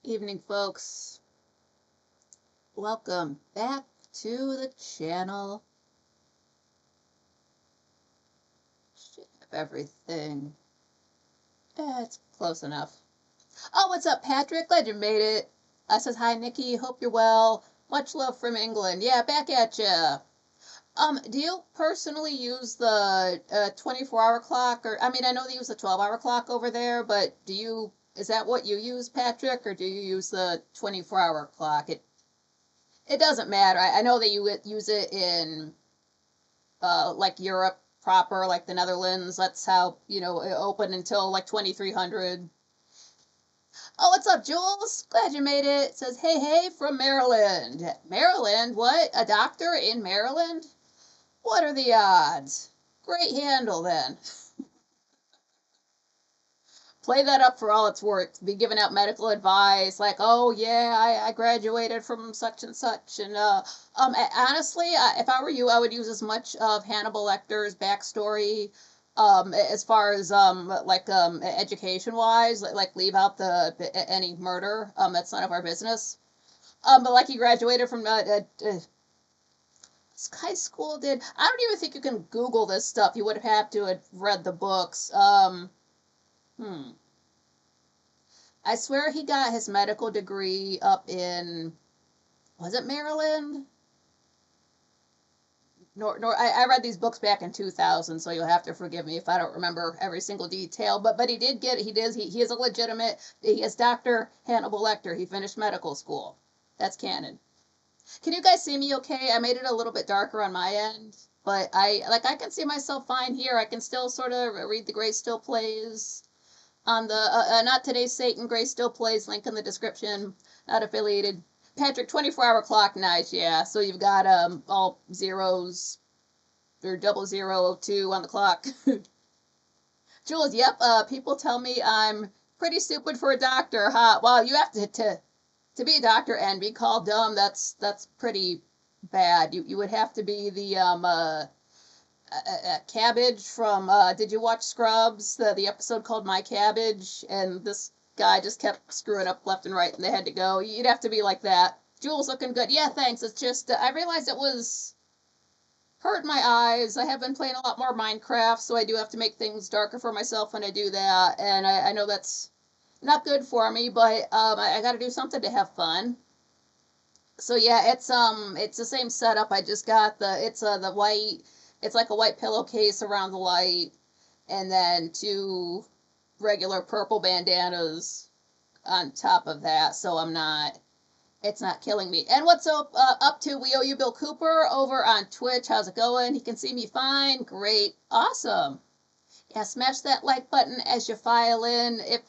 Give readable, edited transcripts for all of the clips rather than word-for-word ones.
Evening, folks. Welcome back to the channel. Should have everything. It's close enough. Oh, what's up, Patrick? Glad you made it. I says hi, Nikki. Hope you're well. Much love from England. Yeah, back at ya. Do you personally use the 24-hour clock, or I know they use the 12-hour clock over there, but is that what you use, Patrick, or do you use the 24-hour clock? It doesn't matter. I know that you use it in like Europe proper, like the Netherlands. That's how it opened until like 2300. Oh, what's up, Jules? Glad you made it. It says hey from Maryland. Maryland? What? A doctor in Maryland? What are the odds? Great handle then. Play that up for all it's worth. Be giving out medical advice like, oh yeah, I graduated from such and such, and honestly, if I were you, I would use as much of Hannibal Lecter's backstory, as far as education wise, like leave out the any murder. That's none of our business. But like he graduated from high school. Did I don't even think you can Google this stuff. You would have had to have read the books. Hmm. I swear he got his medical degree up in, was it Maryland? I read these books back in 2000, so you'll have to forgive me if I don't remember every single detail. But he did get he is a legitimate, he is Dr. Hannibal Lecter. He finished medical school. That's canon. Can you guys see me okay? I made it a little bit darker on my end, but I can see myself fine here. I can still sort of read the Gray Still Plays on the not today's Satan. Gray Still Plays, link in the description. Not affiliated. Patrick, 24-hour clock, nice, yeah. So you've got all zeros or 0002 on the clock. Jules, yep. People tell me I'm pretty stupid for a doctor, huh? Well, you have to be a doctor and be called dumb. That's pretty bad. You would have to be the Cabbage from did you watch Scrubs, the episode called My Cabbage, and this guy just kept screwing up left and right and they had to go. You'd have to be like that. Jules, looking good. Yeah, thanks. It's just I realized it was hurt my eyes. I have been playing a lot more Minecraft, so I do have to make things darker for myself when I do that, and I know that's not good for me, but I got to do something to have fun. So yeah, it's the same setup. I just got the white, it's like a white pillowcase around the light, and then two regular purple bandanas on top of that, so it's not killing me. And what's up to We Owe You Bill Cooper over on Twitch? How's it going? He can see me fine. Great. Awesome. Yeah, smash that like button as you file in. If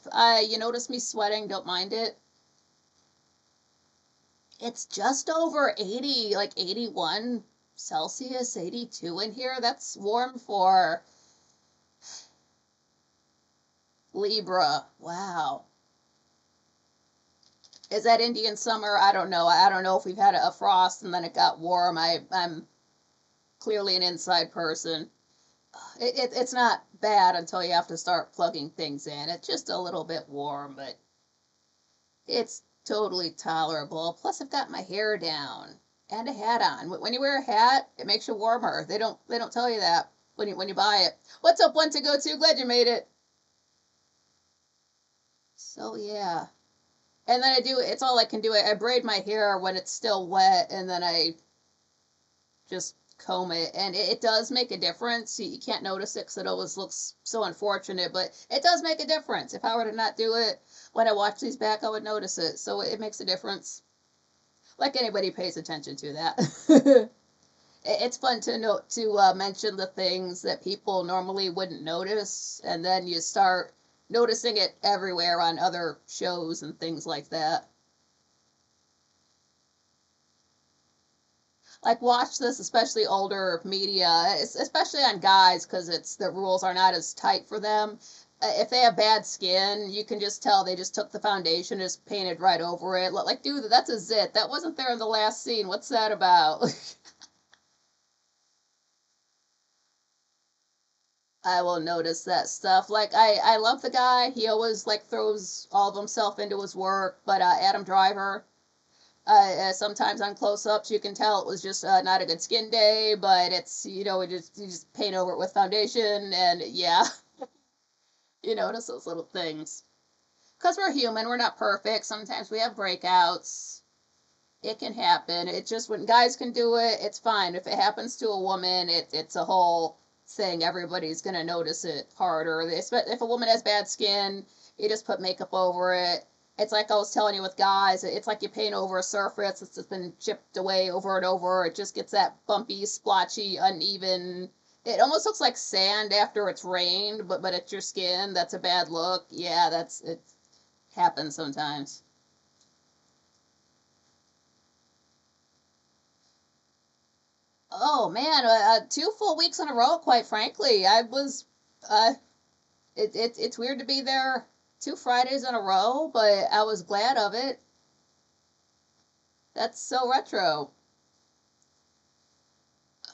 you notice me sweating, don't mind it. It's just over 80, like 81 Celsius, 82 in here. That's warm for Libra. Wow. Is that Indian summer? I don't know. I don't know if we've had a frost and then it got warm. I'm clearly an inside person. It's not bad until you have to start plugging things in. It's just a little bit warm, but it's totally tolerable. Plus, I've got my hair down and a hat on. When you wear a hat, it makes you warmer. They don't tell you that when you buy it. What's up, one to go to? Glad you made it. So yeah. And then I do, it's all I can do. I braid my hair when it's still wet, and then I just comb it. And it does make a difference. You can't notice it because it always looks so unfortunate, but it does make a difference. If I were to not do it when I watch these back, I would notice it. So it makes a difference. Like anybody pays attention to that. It's fun to note to mention the things that people normally wouldn't notice, and then you start noticing it everywhere on other shows and things like that. Like watch this, especially older media, especially on guys, because it's the rules are not as tight for them. If they have bad skin, you can just tell they just took the foundation, just painted right over it. Like, dude, that's a zit. That wasn't there in the last scene. What's that about? I will notice that stuff. Like I love the guy. He always like throws all of himself into his work. But Adam Driver, sometimes on close-ups you can tell it was just not a good skin day. But it's you just paint over it with foundation, and yeah, you notice those little things. Because we're human, we're not perfect. Sometimes we have breakouts. It can happen. It just when guys can do it, it's fine. If it happens to a woman, it's a whole thing. Everybody's gonna notice it harder. If a woman has bad skin, you just put makeup over it. It's like I was telling you with guys. It's like you paint over a surface that's just been chipped away over and over. It just gets that bumpy, splotchy, uneven. It almost looks like sand after it's rained, but it's your skin. That's a bad look. Yeah, it happens sometimes. Oh man, 2 full weeks in a row. Quite frankly, I was. It's weird to be there 2 Fridays in a row, but I was glad of it. That's so retro.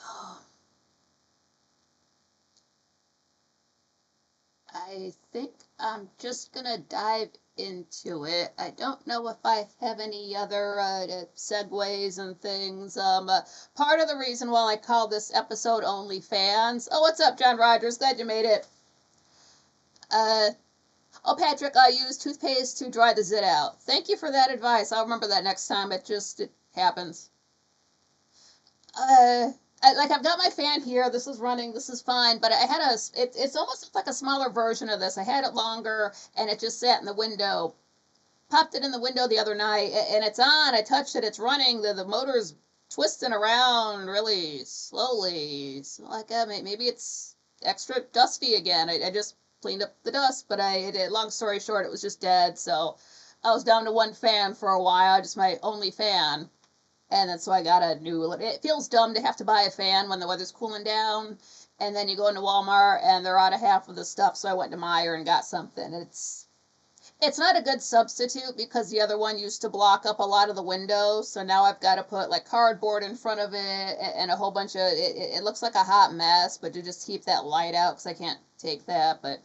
Oh, I think I'm just gonna dive into it. I don't know if I have any other segues and things. Part of the reason why I call this episode Only Fans. Oh, what's up, John Rogers? Glad you made it. Uh, Oh, Patrick, I use toothpaste to dry the zit out. Thank you for that advice. I'll remember that next time. It happens. Uh, I've got my fan here. This is running. This is fine. But I had it's almost like a smaller version of this. I had it longer, and it just sat in the window. Popped it in the window the other night, and it's on. I touched it. It's running. The motor's twisting around really slowly. So like, maybe it's extra dusty again. I just cleaned up the dust, but long story short, it was just dead. So I was down to one fan for a while, just my only fan. And then so I got a new. It feels dumb to have to buy a fan when the weather's cooling down, and then you go into Walmart and they're out of half of the stuff. So I went to Meijer and got something. It's not a good substitute because the other one used to block up a lot of the windows. So now I've got to put like cardboard in front of it and a whole bunch of it looks like a hot mess, but to just keep that light out because I can't take that. But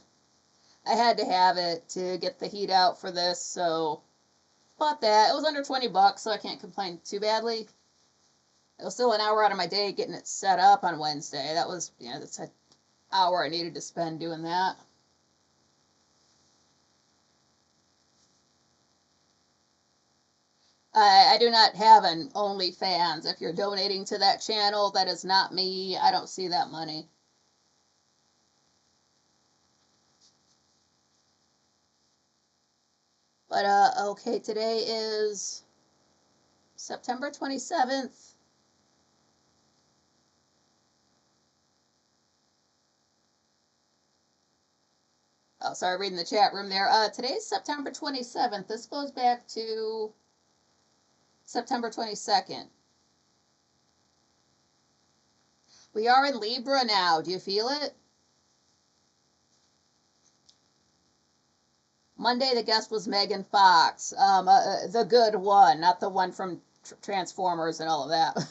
I had to have it to get the heat out for this, so bought that. It was under $20, so I can't complain too badly. It was still an hour out of my day getting it set up on Wednesday. That's an hour I needed to spend doing that. I do not have an OnlyFans. If you're donating to that channel, that is not me. I don't see that money. But okay, today is September 27th. Oh, sorry, reading the chat room there. Today's September 27th. This goes back to September 22nd. We are in Libra now. Do you feel it? Monday, the guest was Megan Fox, the good one, not the one from Transformers and all of that.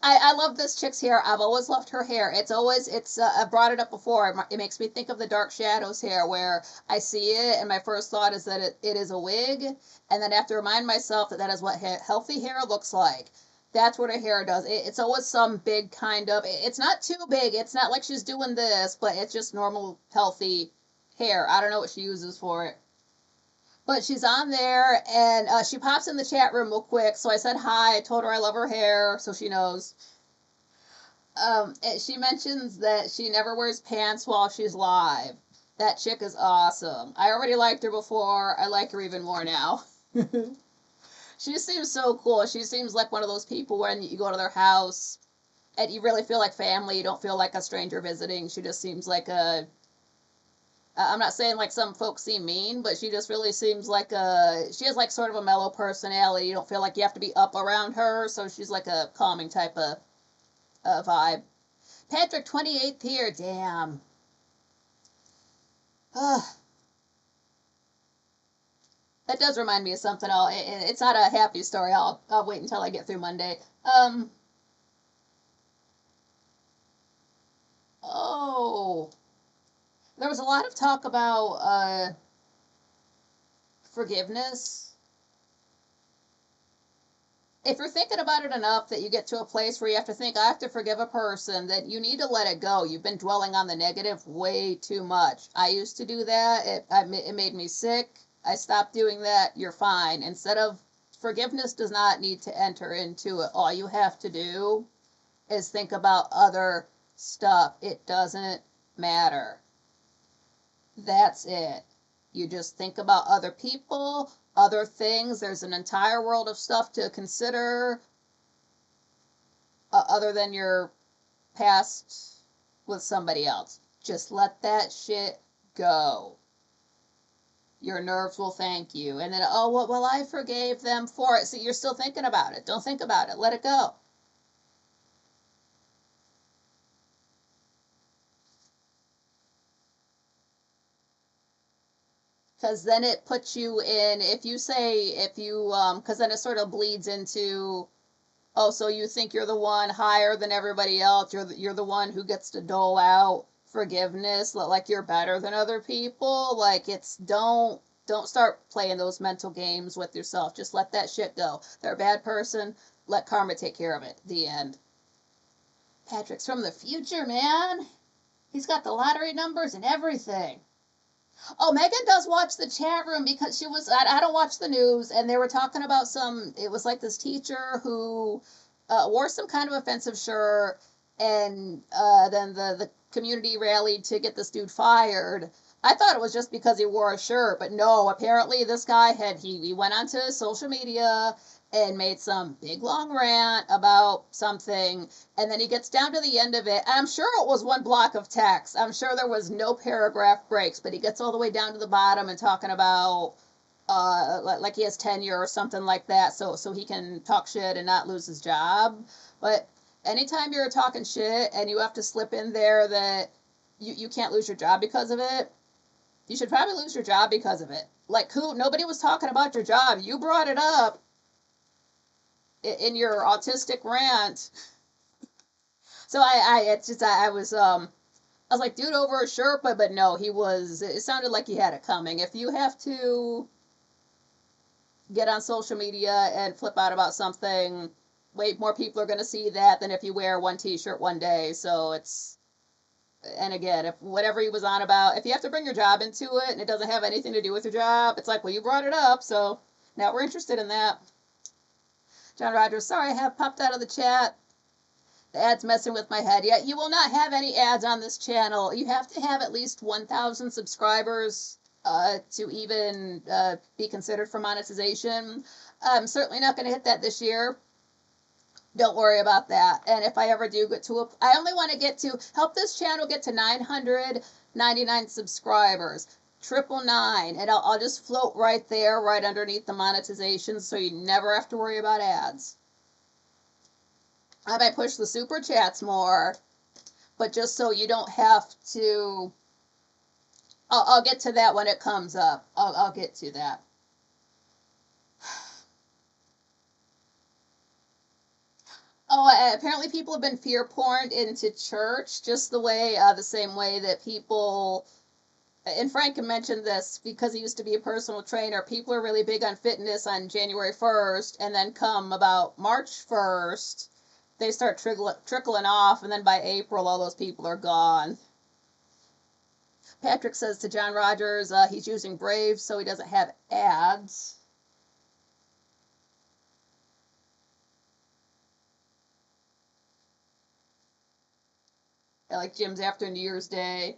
I love this chick's hair. I've always loved her hair. I brought it up before. It makes me think of the Dark Shadows hair, where I see it, and my first thought is that it is a wig, and then I have to remind myself that that is what healthy hair looks like. That's what her hair does. It's always some big kind of. It's not too big. It's not like she's doing this, but it's just normal, healthy hair. I don't know what she uses for it. But she's on there, and she pops in the chat room real quick. So I said hi. I told her I love her hair, so she knows. And she mentions that she never wears pants while she's live. That chick is awesome. I already liked her before. I like her even more now. She just seems so cool. She seems like one of those people when you go to their house and you really feel like family. You don't feel like a stranger visiting. She just seems like a. I'm not saying like some folks seem mean, but she just really seems like she has like sort of a mellow personality. You don't feel like you have to be up around her, so she's like a calming type of vibe. Patrick, 28th here, damn. Ugh. That does remind me of something. It's not a happy story. I'll wait until I get through Monday. Oh, there was a lot of talk about forgiveness. If you're thinking about it enough that you get to a place where you have to think, I have to forgive a person, then you need to let it go. You've been dwelling on the negative way too much. I used to do that. It made me sick. I stopped doing that. You're fine. Instead of forgiveness does not need to enter into it. All you have to do is think about other stuff. It doesn't matter. That's it. You just think about other people, other things. There's an entire world of stuff to consider other than your past with somebody else. Just let that shit go. Your nerves will thank you. And then, oh, well, I forgave them for it. So you're still thinking about it. Don't think about it. Let it go. Because then it puts you in, because then it sort of bleeds into, oh, so you think you're the one higher than everybody else. You're the one who gets to dole out forgiveness, like you're better than other people. Like, it's, don't start playing those mental games with yourself. Just let that shit go. They're a bad person. Let karma take care of it. The end. Patrick's from the future, man. He's got the lottery numbers and everything. Oh, Megan does watch the chat room because I don't watch the news, and they were talking about it was like this teacher who wore some kind of offensive shirt, and then the community rallied to get this dude fired. I thought it was just because he wore a shirt, but no, apparently this guy he went onto social media and made some big long rant about something, and then he gets down to the end of it. I'm sure it was one block of text. I'm sure there was no paragraph breaks, but he gets all the way down to the bottom and talking about like he has tenure or something like that, so he can talk shit and not lose his job. But anytime you're talking shit and you have to slip in there that you can't lose your job because of it, you should probably lose your job because of it. Like, nobody was talking about your job. You brought it up in your autistic rant. So I was like, dude, over a shirt, but no, it sounded like he had it coming. If you have to get on social media and flip out about something, way more people are going to see that than if you wear one t-shirt one day. So and again, if whatever he was on about, if you have to bring your job into it and it doesn't have anything to do with your job, it's like, well, you brought it up, so now we're interested in that. John Rogers, sorry I have popped out of the chat. The ad's messing with my head. Yeah, you will not have any ads on this channel. You have to have at least 1,000 subscribers to even be considered for monetization. I'm certainly not going to hit that this year. Don't worry about that. And if I ever do get I only want to help this channel get to 999 subscribers. 999, and I'll just float right there, right underneath the monetization, so you never have to worry about ads. I might push the super chats more, but just so you don't have to, I'll get to that when it comes up. I'll get to that. Oh, apparently people have been fear porned into church, just the same way that people, and Frank mentioned this because he used to be a personal trainer. People are really big on fitness on January 1st, and then come about March 1st, they start trickling off, and then by April, all those people are gone. Patrick says to John Rogers, he's using Brave so he doesn't have ads. Like gyms after New Year's Day.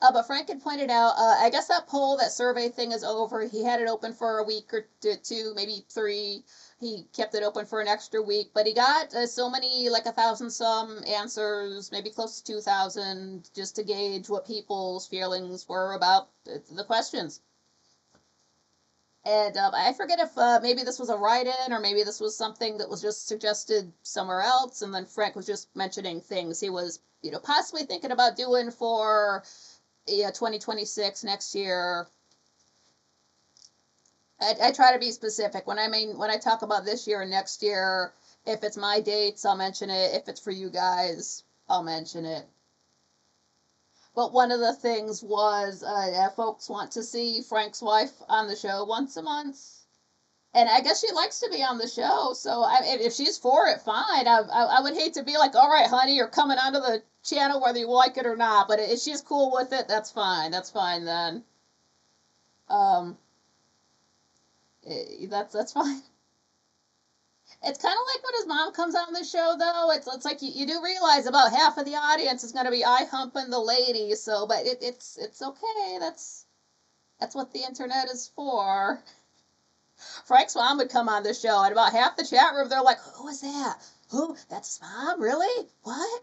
But Frank had pointed out, I guess that survey thing is over. He had it open for a week or two, maybe 3. He kept it open for an extra week, but he got so many, like 1,000 some answers, maybe close to 2,000, just to gauge what people's feelings were about the questions. And I forget if maybe this was a write-in or maybe this was something that was just suggested somewhere else. And then Frank was just mentioning things he was, possibly thinking about doing for 2026 next year. I try to be specific. When I talk about this year and next year, if it's my dates, I'll mention it. If it's for you guys, I'll mention it. But one of the things was folks want to see Frank's wife on the show once a month. And I guess she likes to be on the show, so if she's for it, fine. I would hate to be like, all right, honey, you're coming onto the channel whether you like it or not. But if she's cool with it, that's fine. That's fine then. Um, that's fine. It's kind of like when his mom comes on the show, though. It's like you do realize about half of the audience is going to be eye humping the lady. So, but it's okay. That's what the internet is for. Frank's mom would come on the show, and about half the chat room, they're like, "Who is that? Who? That's his mom? Really? What?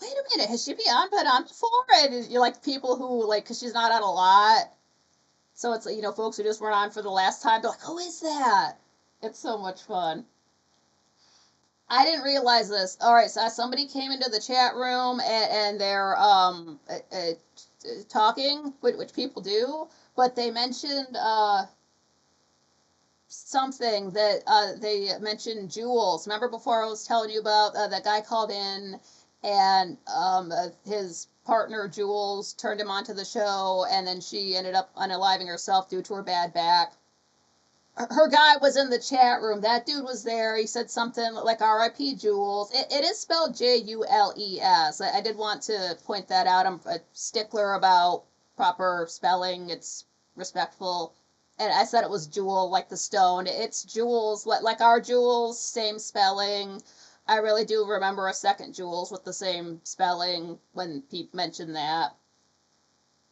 Wait a minute, has she been on before?" And you're like people who like, because she's not on a lot, so it's folks who just weren't on for the last time. They're like, "Who is that?" It's so much fun. I didn't realize this. All right, so somebody came into the chat room and they're talking, which people do, but they mentioned something that they mentioned Jules. Remember before I was telling you about that guy called in and his partner Jules turned him onto the show and then she ended up unaliving herself due to her bad back. Her guy was in the chat room. That dude was there. He said something like R.I.P. Jules. It is spelled Jules. I did want to point that out. I'm a stickler about proper spelling. It's respectful. And I said it was Jewel, like the stone. It's Jules, like our Jules, same spelling. I really do remember a second Jules with the same spelling when Pete mentioned that.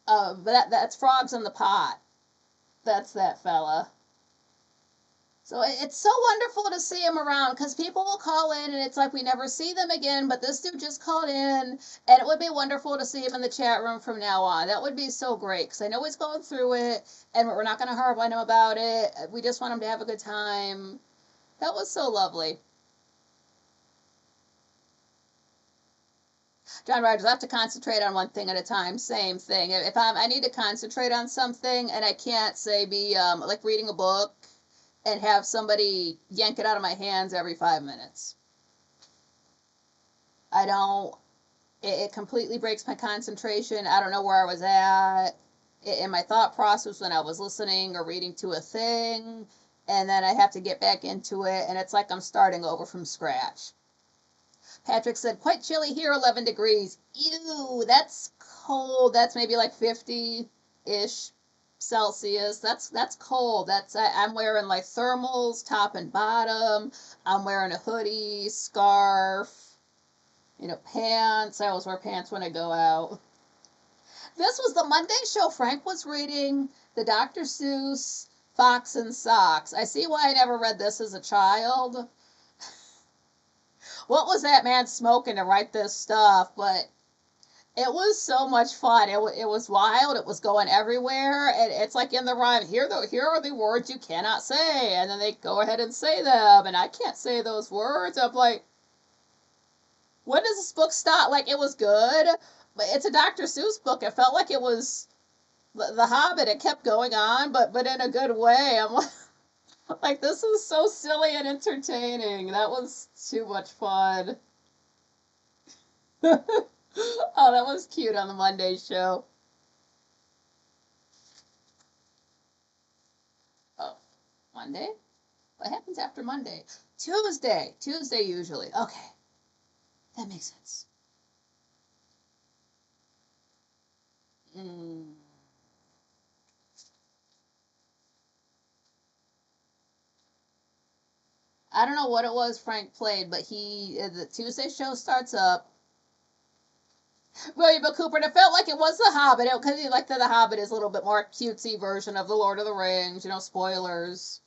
But that's Frogs in the Pot. That's that fella. So it's so wonderful to see him around because people will call in and it's like we never see them again, but this dude just called in and it would be wonderful to see him in the chat room from now on. That would be so great because I know he's going through it and we're not going to harp on him about it. We just want him to have a good time. That was so lovely. John Rogers, I have to concentrate on one thing at a time. Same thing. If I need to concentrate on something and I can't say be like reading a book and have somebody yank it out of my hands every 5 minutes. I don't, it completely breaks my concentration. I don't know where I was at in my thought process when I was listening or reading to a thing. And then I have to get back into it. And it's like I'm starting over from scratch. Patrick said, quite chilly here, 11 degrees. Ew, that's cold. That's maybe like 50-ish Celsius. That's cold. I'm wearing like thermals, top and bottom. I'm wearing a hoodie, scarf, pants. I always wear pants when I go out. This was the Monday show. Frank was reading the Dr. Seuss Fox and Socks. I see why I never read this as a child. What was that man smoking to write this stuff? But it was so much fun. It was wild. It was going everywhere. And it's like in the rhyme, here are the words you cannot say. And then they go ahead and say them. And I can't say those words. I'm like, when does this book stop? Like, it was good. But it's a Dr. Seuss book. It felt like it was the Hobbit. It kept going on, but in a good way. I'm like, this is so silly and entertaining. That was too much fun. Oh, that was cute on the Monday show. Oh, Monday? What happens after Monday? Tuesday. Tuesday usually. Okay, that makes sense. Mm. I don't know what it was Frank played, but the Tuesday show starts up. William Bill Cooper, and it felt like it was The Hobbit, because like the Hobbit is a little bit more cutesy version of the Lord of the Rings, spoilers.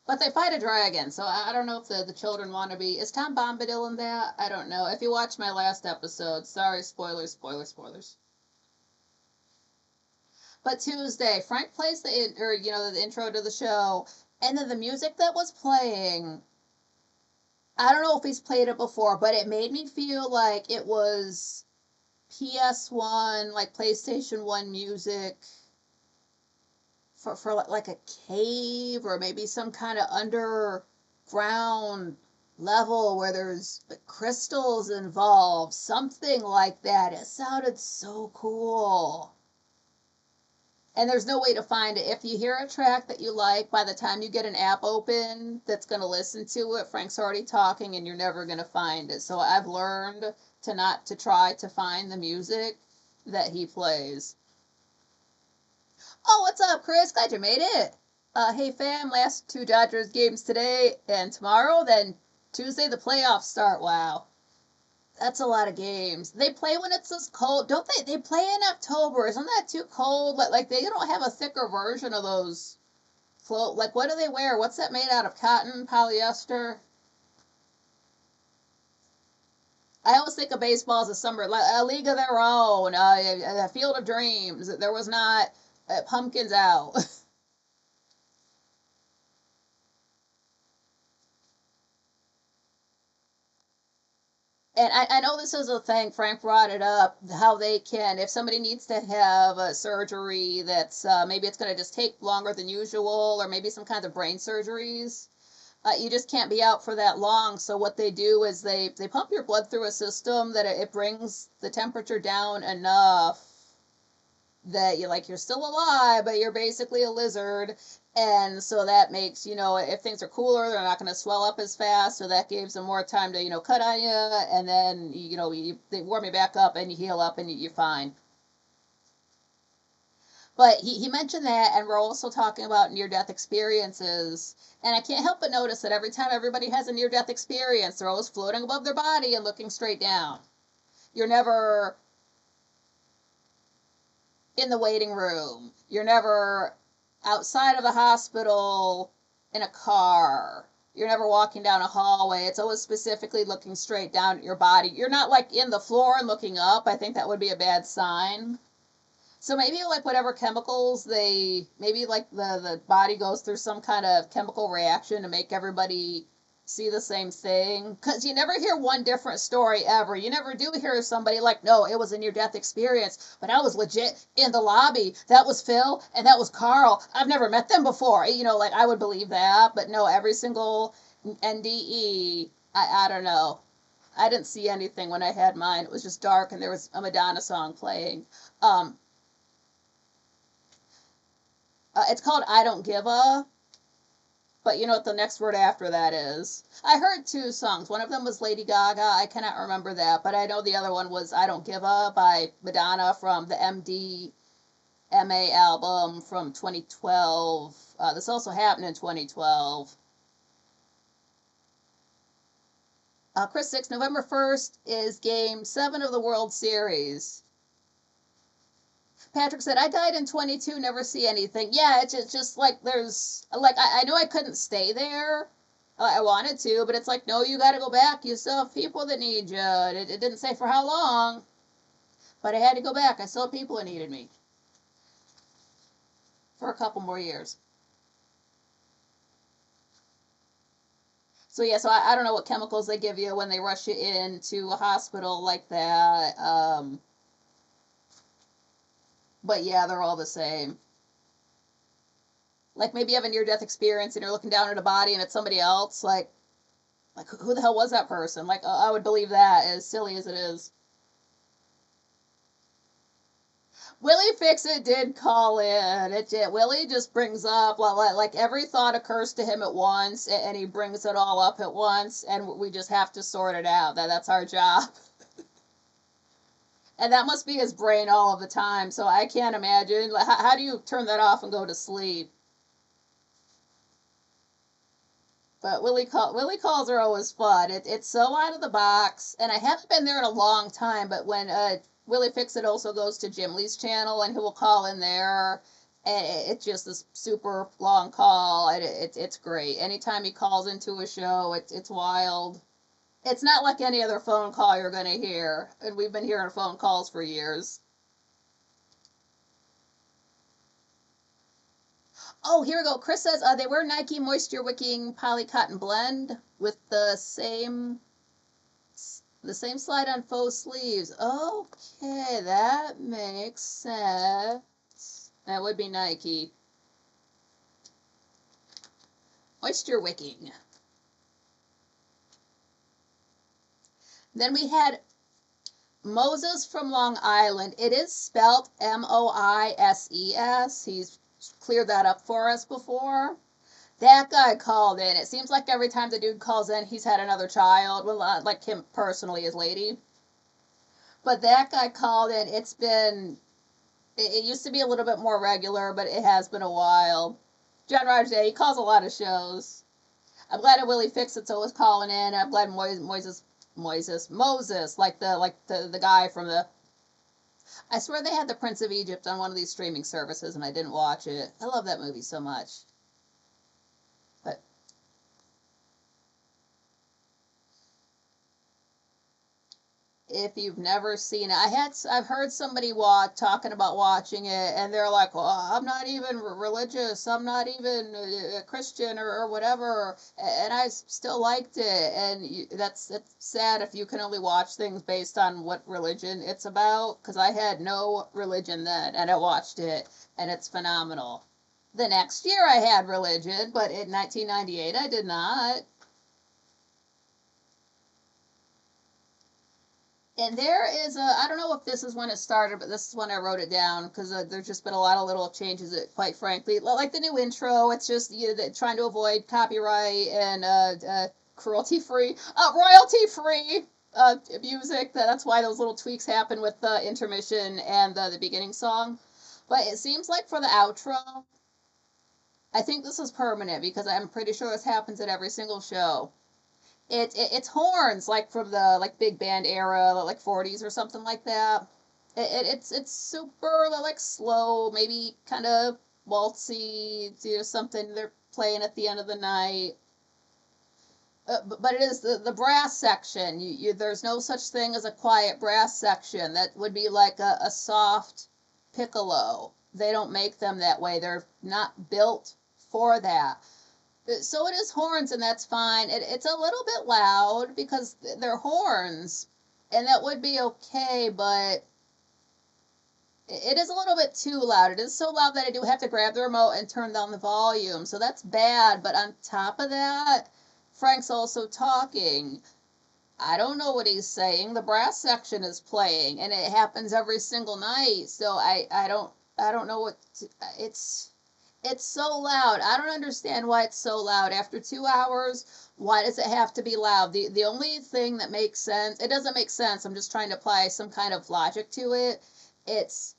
But they fight a dragon, so I don't know if the children want to be. Is Tom Bombadil in that? I don't know. If you watched my last episode, sorry, spoilers, spoilers, spoilers. But Tuesday, Frank plays the intro to the show, and then the music that was playing. I don't know if he's played it before, but it made me feel like it was PS1, like PlayStation 1 music for like a cave or maybe some kind of underground level where there's crystals involved, something like that. It sounded so cool. And there's no way to find it. If you hear a track that you like, by the time you get an app open that's going to listen to it, Frank's already talking and you're never going to find it. So I've learned to not to try to find the music that he plays. Oh, what's up, Chris? Glad you made it. Hey, fam, last two Dodgers games today and tomorrow, then Tuesday the playoffs start. Wow. That's a lot of games. They play when it's this cold, don't they? They play in October. Isn't that too cold? Like they don't have a thicker version of those float. Like what do they wear? What's that made out of? Cotton, polyester? I always think of baseball as a summer, like a league of their own, a field of dreams. There was not pumpkins out. And I know this is a thing, Frank brought it up, how they can, if somebody needs to have a surgery that's maybe it's going to just take longer than usual, or maybe some kind of brain surgeries, you just can't be out for that long. So what they do is they pump your blood through a system that it brings the temperature down enough that you're still alive, but you're basically a lizard. And so that makes, if things are cooler, they're not going to swell up as fast. So that gives them more time to, cut on you. And then, they warm you back up and you heal up and you're fine. But he mentioned that, and we're also talking about near death experiences. And I can't help but notice that every time everybody has a near death experience, they're always floating above their body and looking straight down. You're never in the waiting room. You're never outside of the hospital in a car. You're never walking down a hallway. It's always specifically looking straight down at your body. You're not like in the floor and looking up. I think that would be a bad sign. So maybe like whatever chemicals maybe like the body goes through some kind of chemical reaction to make everybody see the same thing. Because you never hear one different story ever. You never do hear somebody like, no, it was a near death experience, but I was legit in the lobby. That was Phil and that was Carl. I've never met them before. Like I would believe that. But no, every single NDE, I don't know. I didn't see anything when I had mine. It was just dark and there was a Madonna song playing. It's called I Don't Give a, but you know what the next word after that is. I heard two songs. One of them was Lady Gaga. I cannot remember that, but I know the other one was I Don't Give a by Madonna from the MDMA album from 2012. This also happened in 2012. Chris 6, November 1st is game 7 of the World Series. Patrick said, I died in 22, never see anything. Yeah, it's just like there's, like, I know I couldn't stay there. I wanted to, but it's like, no, you got to go back. You still have people that need you. It didn't say for how long, but I had to go back. I still have people that needed me for a couple more years. So, yeah, so I don't know what chemicals they give you when they rush you into a hospital like that. But, yeah, they're all the same. Like maybe you have a near death experience and you're looking down at a body and it's somebody else. Like who the hell was that person? Like I would believe that, as silly as it is. Willie Fix It did call in. Willie just brings up like every thought occurs to him at once, and he brings it all up at once, and we just have to sort it out. That's our job. And that must be his brain all of the time. So I can't imagine. Like, how do you turn that off and go to sleep? But Willie calls are always fun. It's so out of the box, and I haven't been there in a long time. But when Willie Fix It also goes to Jim Lee's channel, and he will call in there, and it's just this super long call. It's great. Anytime he calls into a show, it's wild. It's not like any other phone call you're gonna hear, and we've been hearing phone calls for years. Oh, here we go. Chris says they wear Nike Moisture Wicking Poly Cotton Blend with the same slide on faux sleeves. Okay, that makes sense. That would be Nike. Moisture Wicking. Then we had Moses from Long Island. It is spelled Moises. He's cleared that up for us before. That guy called in. It seems like every time the dude calls in, he's had another child. Well, not like him personally, his lady. But that guy called in. It used to be a little bit more regular, but it has been a while. John Rogers, yeah, he calls a lot of shows. I'm glad that Willie Fix-It's always calling in. I'm glad Moses, like the guy from the. I swear they had the Prince of Egypt on one of these streaming services, and I didn't watch it. I love that movie so much. But if you've never seen it, I've heard somebody talking about watching it, and they're like, "Well, I'm not even religious. I'm not even a Christian or whatever," and I still liked it. And that's sad if you can only watch things based on what religion it's about. Because I had no religion then, and I watched it, and it's phenomenal. The next year I had religion, but in 1998 I did not. And there is I don't know if this is when it started, but this is when I wrote it down because there's just been a lot of little changes, quite frankly. Like the new intro, it's just trying to avoid copyright and cruelty-free, royalty-free music. That's why those little tweaks happen with the intermission and the beginning song. But it seems like for the outro, I think this is permanent because I'm pretty sure this happens at every single show. It's horns like from the like big band era, like 40s or something like that. It's super like slow, maybe kind of waltzy, something they're playing at the end of the night. But it is the brass section. There's no such thing as a quiet brass section. That would be like a soft piccolo. They don't make them that way. They're not built for that. So it is horns, and that's fine. It's a little bit loud because they're horns, and that would be okay, but it is a little bit too loud. It is so loud that I do have to grab the remote and turn down the volume, so that's bad. But on top of that, Frank's also talking. I don't know what he's saying. The brass section is playing, and it happens every single night. So I don't know what it's so loud. I don't understand why it's so loud. After 2 hours, why does it have to be loud? The only thing that makes sense, it doesn't make sense. I'm just trying to apply some kind of logic to it. It's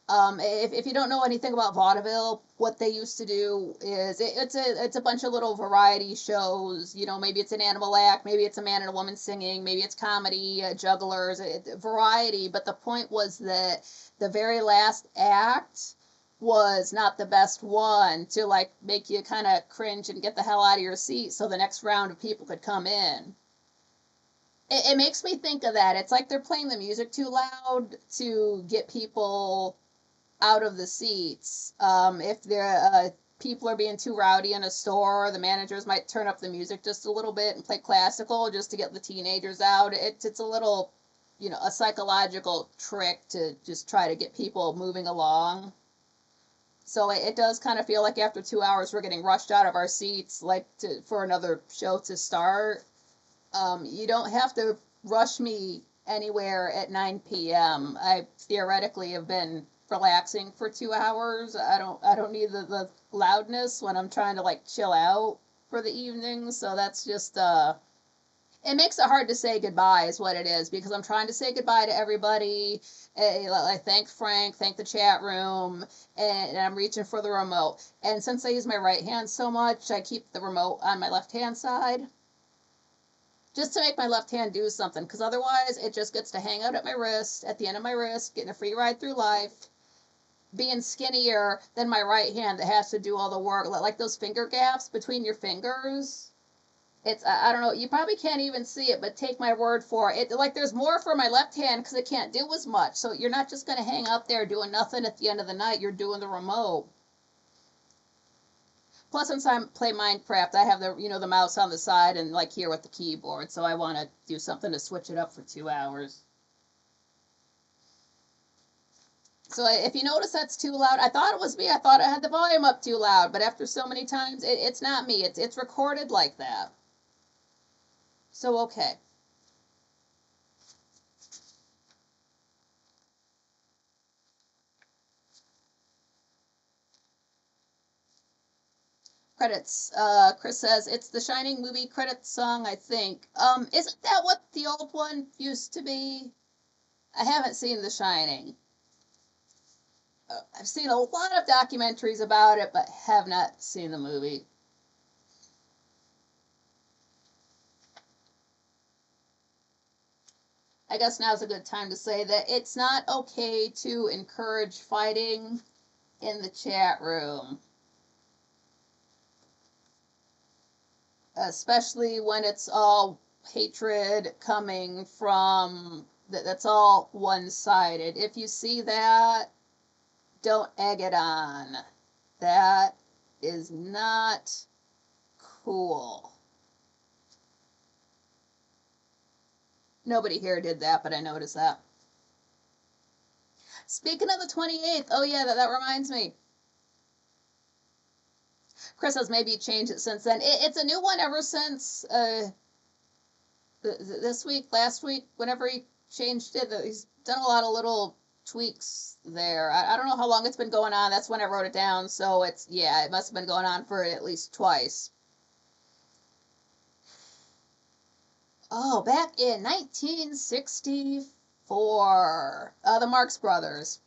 if you don't know anything about vaudeville, what they used to do is it's a bunch of little variety shows. Maybe it's an animal act, maybe it's a man and a woman singing, maybe it's comedy, jugglers, variety. But the point was that the very last act was not the best one to like make you kind of cringe and get the hell out of your seat so the next round of people could come in. It makes me think of that. It's like they're playing the music too loud to get people out of the seats. If people are being too rowdy in a store, the managers might turn up the music just a little bit and play classical just to get the teenagers out. It's a little, a psychological trick to just try to get people moving along. So it does kind of feel like after 2 hours we're getting rushed out of our seats, like for another show to start. You don't have to rush me anywhere at 9 p.m. I theoretically have been relaxing for 2 hours. I don't need the loudness when I'm trying to like chill out for the evening. So that's just it makes it hard to say goodbye is what it is, because I'm trying to say goodbye to everybody. I thank Frank, thank the chat room, and I'm reaching for the remote. And since I use my right hand so much, I keep the remote on my left hand side just to make my left hand do something, because otherwise it just gets to hang out at my wrist, at the end of my wrist, getting a free ride through life, being skinnier than my right hand that has to do all the work, like those finger gaps between your fingers. I don't know, you probably can't even see it, but take my word for it. Like there's more for my left hand because it can't do as much. So you're not just going to hang up there doing nothing at the end of the night. You're doing the remote. Plus, since I play Minecraft, I have the mouse on the side and like here with the keyboard. So I want to do something to switch it up for 2 hours. So if you notice that's too loud, I thought it was me. I thought I had the volume up too loud, but after so many times, it's not me. It's recorded like that. So okay. credits. Chris says it's the Shining movie credits song, I think. Isn't that what the old one used to be? I haven't seen The Shining. I've seen a lot of documentaries about it, but have not seen the movie. I guess now's a good time to say that it's not okay to encourage fighting in the chat room, especially when it's all hatred coming from that's all one-sided. If you see that, don't egg it on. That is not cool. Nobody here did that, but I noticed that. Speaking of the 28th, oh yeah, that reminds me. Chris says maybe he changed it since then. It's a new one ever since this week, last week, whenever he changed it. He's done a lot of little tweaks there. I don't know how long it's been going on. That's when I wrote it down. So it must have been going on for at least twice. Oh, back in 1964, the Marx Brothers.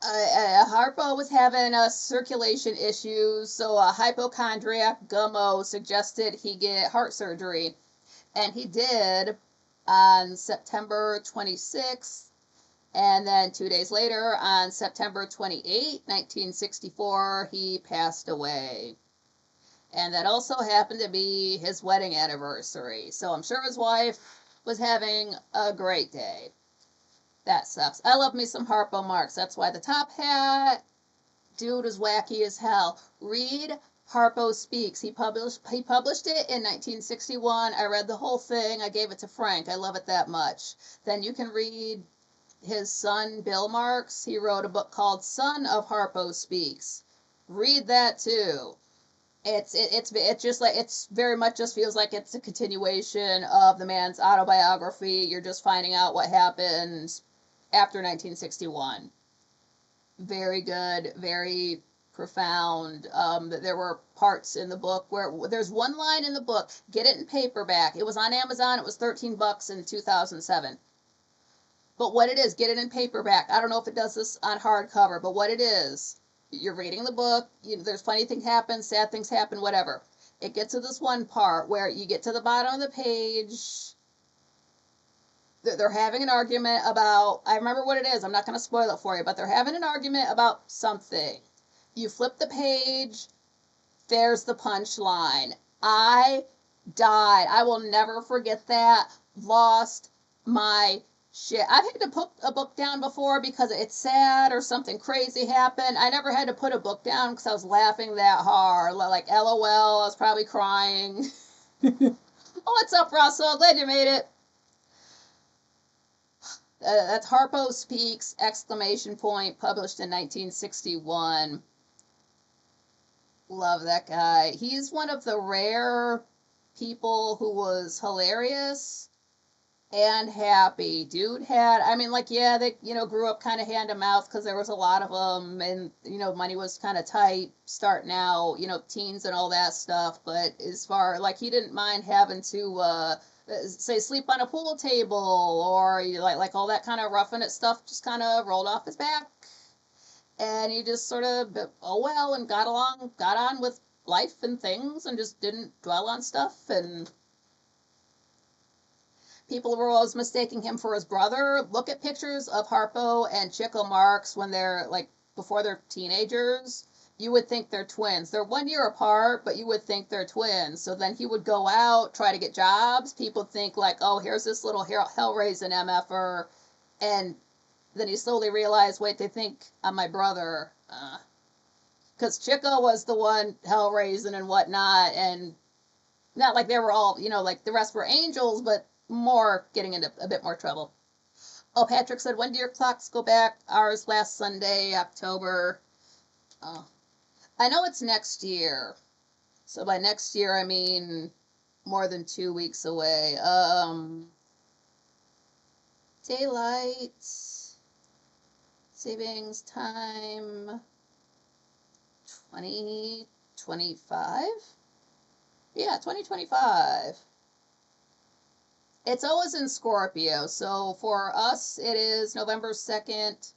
Harpo was having circulation issues, so a hypochondriac Gummo suggested he get heart surgery, and he did on September 26th, and then 2 days later, on September 28, 1964, he passed away. And that also happened to be his wedding anniversary, so I'm sure his wife was having a great day. That sucks. I love me some Harpo Marx. That's why the top hat dude is wacky as hell. Read Harpo Speaks. He published it in 1961. I read the whole thing. I gave it to Frank. I love it that much. Then you can read his son Bill Marx. He wrote a book called Son of Harpo Speaks. Read that too. It's just like, it's very much just feels like it's a continuation of the man's autobiography. You're just finding out what happened after 1961. Very good, very profound. There were parts in the book where there's one line in the book, get it in paperback. It was on Amazon. It was $13 in 2007. But what it is, get it in paperback. I don't know if it does this on hardcover, but what it is, you're reading the book, there's funny things happen, sad things happen, whatever. It gets to this one part where you get to the bottom of the page. They're having an argument about, I remember what it is, I'm not going to spoil it for you, but they're having an argument about something. You flip the page, there's the punchline. I died. I will never forget that. Lost my shit. I've had to put a book down before because it's sad or something crazy happened. I never had to put a book down because I was laughing that hard. Like, LOL, I was probably crying. Oh, what's up, Russell? Glad you made it. That's Harpo Speaks, ! Published in 1961. Love that guy. He's one of the rare people who was hilarious and happy. Dude had, I mean, like, yeah, they, grew up kind of hand to mouth because there was a lot of them, and, money was kind of tight starting out, teens and all that stuff. But as far, like, he didn't mind having to, say, sleep on a pool table, or like all that kind of roughing it stuff just kind of rolled off his back. And he just sort of, and got on with life and things, and just didn't dwell on stuff. And people were always mistaking him for his brother. Look at pictures of Harpo and Chico Marx when they're, like, before they're teenagers. You would think they're twins. They're 1 year apart, but you would think they're twins. So then he would go out, try to get jobs. People think, like, oh, here's this little hell-raising MFer. And then he slowly realized, wait, they think I'm my brother. Because Chico was the one hell-raising and whatnot. And not like they were all, like the rest were angels, but more getting into a bit more trouble. Oh, Patrick said, when do your clocks go back? Ours last Sunday, October. Oh, I know it's next year. So by next year, I mean more than 2 weeks away. Daylight savings time 20 25? Yeah, 2025. It's always in Scorpio, so for us it is November 2nd,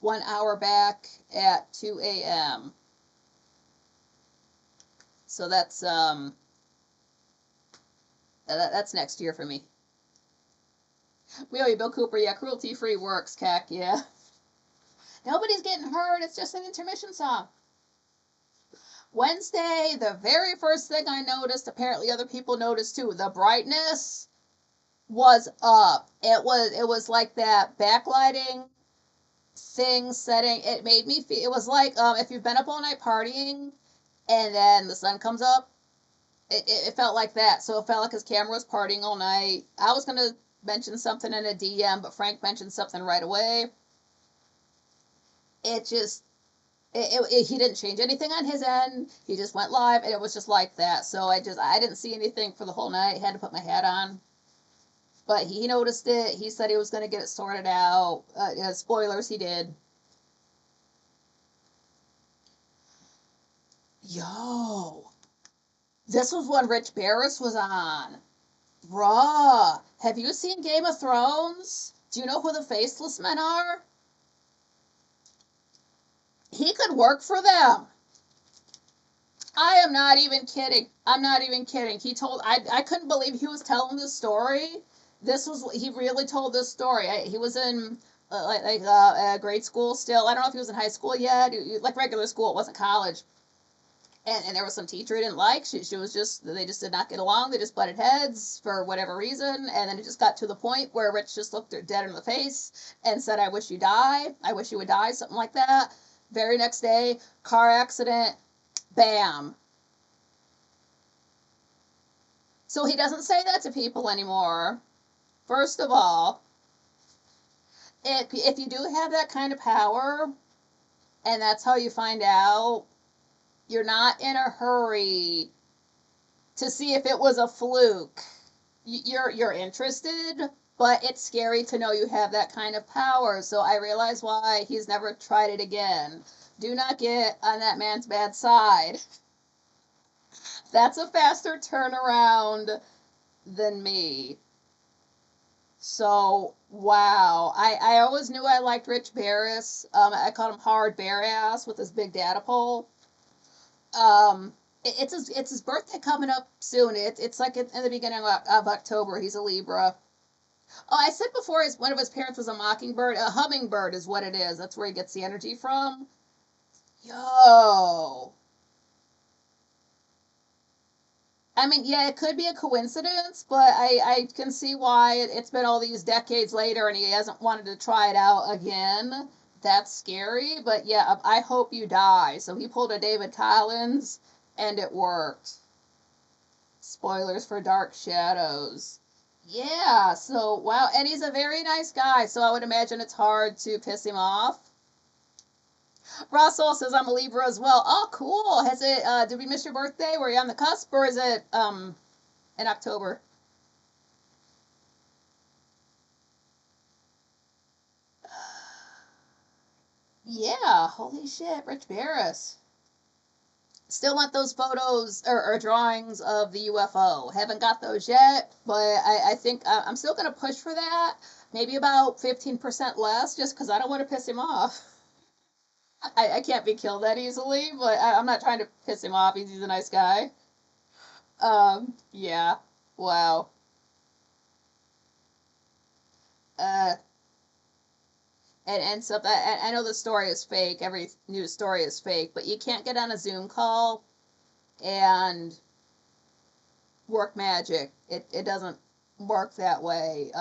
1 hour back at 2 a.m. So that's next year for me. We owe you, Bill Cooper. Yeah, cruelty free works, Cac. Yeah. Nobody's getting hurt. It's just an intermission song. Wednesday, the very first thing I noticed, apparently other people noticed too, the brightness was up. It was like that backlighting thing setting. It made me feel, it was like if you've been up all night partying and then the sun comes up, it felt like that. So it felt like his camera was partying all night. I was gonna mention something in a DM, but Frank mentioned something right away. It just he didn't change anything on his end. He just went live, and it was just like that. So I didn't see anything for the whole night. Had to put my hat on, but he noticed it. He said he was going to get it sorted out. Yeah, spoilers, he did. Yo, this was when Rich Barris was on. Bruh, have you seen Game of Thrones? Do you know who the Faceless Men are? He could work for them. I am not even kidding. I'm not even kidding. I couldn't believe he was telling this story. He really told this story. He was in grade school still. I don't know if he was in high school yet. Like regular school, it wasn't college. And there was some teacher he didn't like. She was just, they just did not get along. They just butted heads for whatever reason. And then it just got to the point where Rich just looked her dead in the face and said, I wish you die. I wish you would die. Something like that. Very next day, car accident. Bam. So he doesn't say that to people anymore. First of all, if you do have that kind of power, and that's how you find out, you're not in a hurry to see if it was a fluke. You're interested, but it's scary to know you have that kind of power. So I realize why he's never tried it again. Do not get on that man's bad side. That's a faster turnaround than me. So, wow. I always knew I liked Rich Barris. I called him Hard Bear Ass with his big data pole. It's his birthday coming up soon. It's like in the beginning of October. He's a Libra. Oh, I said before one of his parents was a mockingbird. A hummingbird is what it is. That's where he gets the energy from. Yo. I mean, yeah, it could be a coincidence, but I can see why it's been all these decades later and he hasn't wanted to try it out again. That's scary, but yeah, I hope you die. So he pulled a David Collins and it worked. Spoilers for Dark Shadows. Yeah, so wow, and he's a very nice guy, so I would imagine it's hard to piss him off. Russell says I'm a Libra as well. Oh, cool. Has it? Did we miss your birthday? Were you on the cusp, or is it in October? Yeah. Holy shit, Rich Barris. Still want those photos or drawings of the UFO. Haven't got those yet, but I think I'm still gonna push for that. Maybe about 15% less, just because I don't want to piss him off. I can't be killed that easily, but I'm not trying to piss him off. He's a nice guy. Yeah. Wow. Uh, and so I know the story is fake. Every news story is fake, but you can't get on a Zoom call and work magic. It doesn't work that way.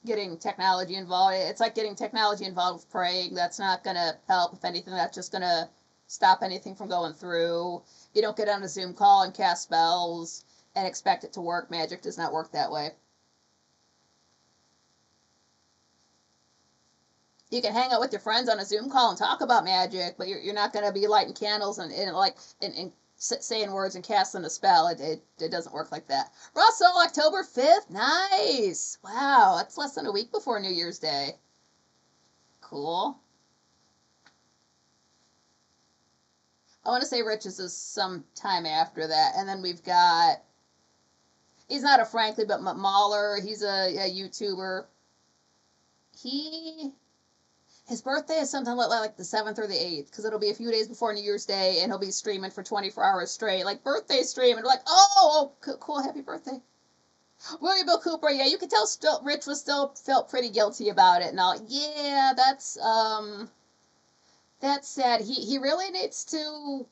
Getting technology involved, it's like getting technology involved with praying. That's not gonna help. If anything, that's just gonna stop anything from going through. You don't get on a Zoom call and cast spells and expect it to work. Magic does not work that way. You can hang out with your friends on a Zoom call and talk about magic, but you're not going to be lighting candles and saying words and casting a spell. It doesn't work like that. Russell, October 5th. Nice. Wow, that's less than a week before New Year's Day. Cool. I want to say Rich's is some time after that, and then we've got, he's not a Frankly, but Mahler. He's a YouTuber. He His birthday is sometime like the 7th or the 8th, because it'll be a few days before New Year's Day, and he'll be streaming for 24 hours straight, like birthday stream, and we're like, oh, cool, happy birthday. William Bill Cooper, yeah, you could tell Rich was still felt pretty guilty about it, and all. Yeah, that's sad. He really needs to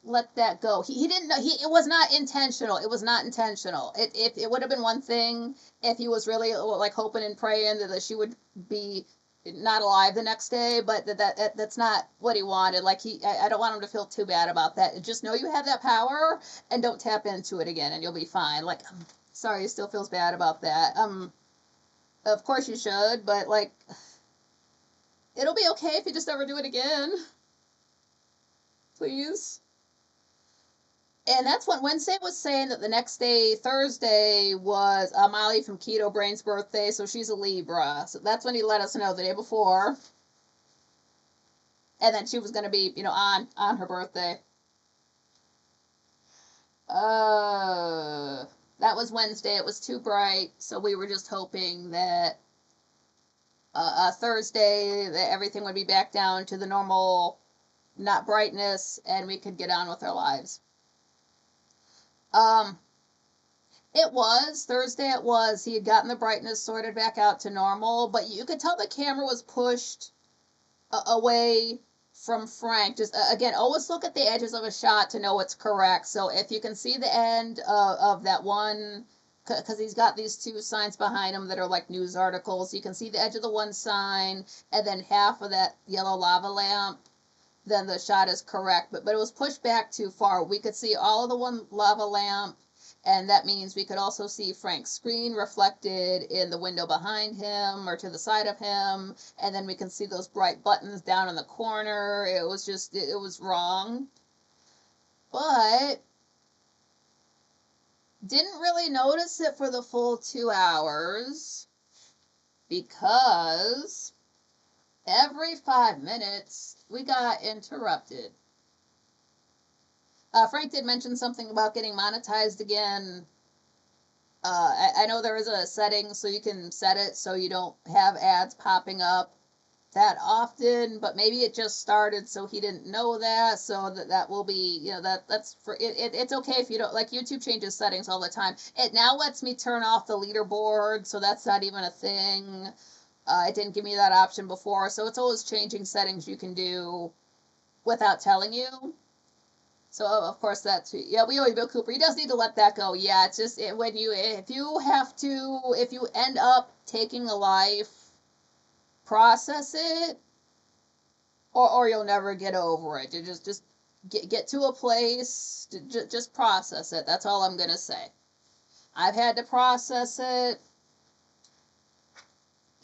let that go. He didn't know, it was not intentional. It was not intentional. It would have been one thing if he was really like hoping and praying that she would be not alive the next day, but that's not what he wanted. Like, I don't want him to feel too bad about that. Just know you have that power and don't tap into it again, and you'll be fine. Like, I'm sorry, he still feels bad about that. Of course you should, but like, it'll be okay if you just never do it again. Please. And that's when Wednesday was saying that the next day, Thursday, was Molly from Keto Brain's birthday, so she's a Libra. So that's when he let us know the day before. And then she was going to be, on her birthday. That was Wednesday. It was too bright, so we were just hoping that Thursday that everything would be back down to the normal, not brightness, and we could get on with our lives. It was Thursday. It was. He had gotten the brightness sorted back out to normal, but you could tell the camera was pushed away from Frank. Just again, always look at the edges of a shot to know what's correct. So if you can see the end of that one, because he's got these two signs behind him that are like news articles, you can see the edge of the one sign and then half of that yellow lava lamp. Then the shot is correct, but it was pushed back too far. We could see all of the one lava lamp, and that means we could also see Frank's screen reflected in the window behind him or to the side of him, and then we can see those bright buttons down in the corner. It was wrong. But didn't really notice it for the full 2 hours, because every 5 minutes we got interrupted. Frank did mention something about getting monetized again. I know there is a setting so you can set it so you don't have ads popping up that often, but maybe it just started, so he didn't know that. So that will be, that's for it. It's okay if you don't, like, YouTube changes settings all the time. It now lets me turn off the leaderboard, so that's not even a thing. It didn't give me that option before, so it's always changing settings you can do without telling you. So of course we always Bill Cooper. He does need to let that go. Yeah, it's just if you end up taking a life, process it, or you'll never get over it. You just get to a place, just process it. That's all I'm gonna say. I've had to process it.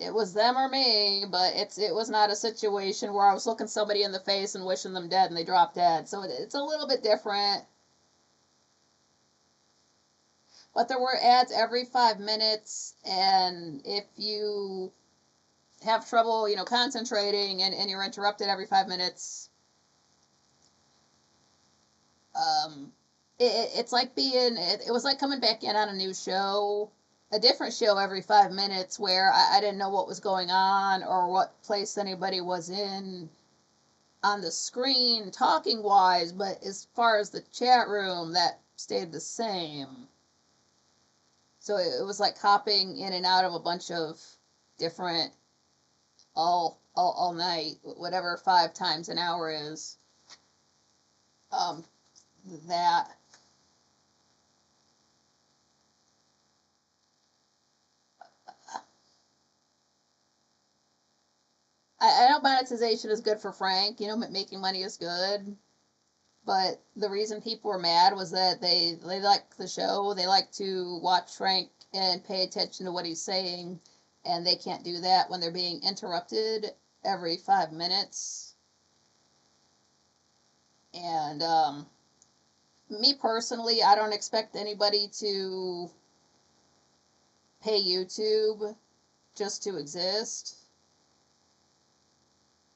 It was them or me, but it was not a situation where I was looking somebody in the face and wishing them dead and they dropped dead. So it's a little bit different. But there were ads every 5 minutes, and if you have trouble, concentrating and you're interrupted every 5 minutes, it's like it was like coming back in on a new show, a different show every 5 minutes, where I didn't know what was going on or what place anybody was in on the screen talking wise, but as far as the chat room, that stayed the same. So it was like hopping in and out of a bunch of different all night, whatever 5 times an hour is. That I know monetization is good for Frank. Making money is good. But the reason people were mad was that they like the show. They like to watch Frank and pay attention to what he's saying, and they can't do that when they're being interrupted every 5 minutes. And me personally, I don't expect anybody to pay YouTube just to exist.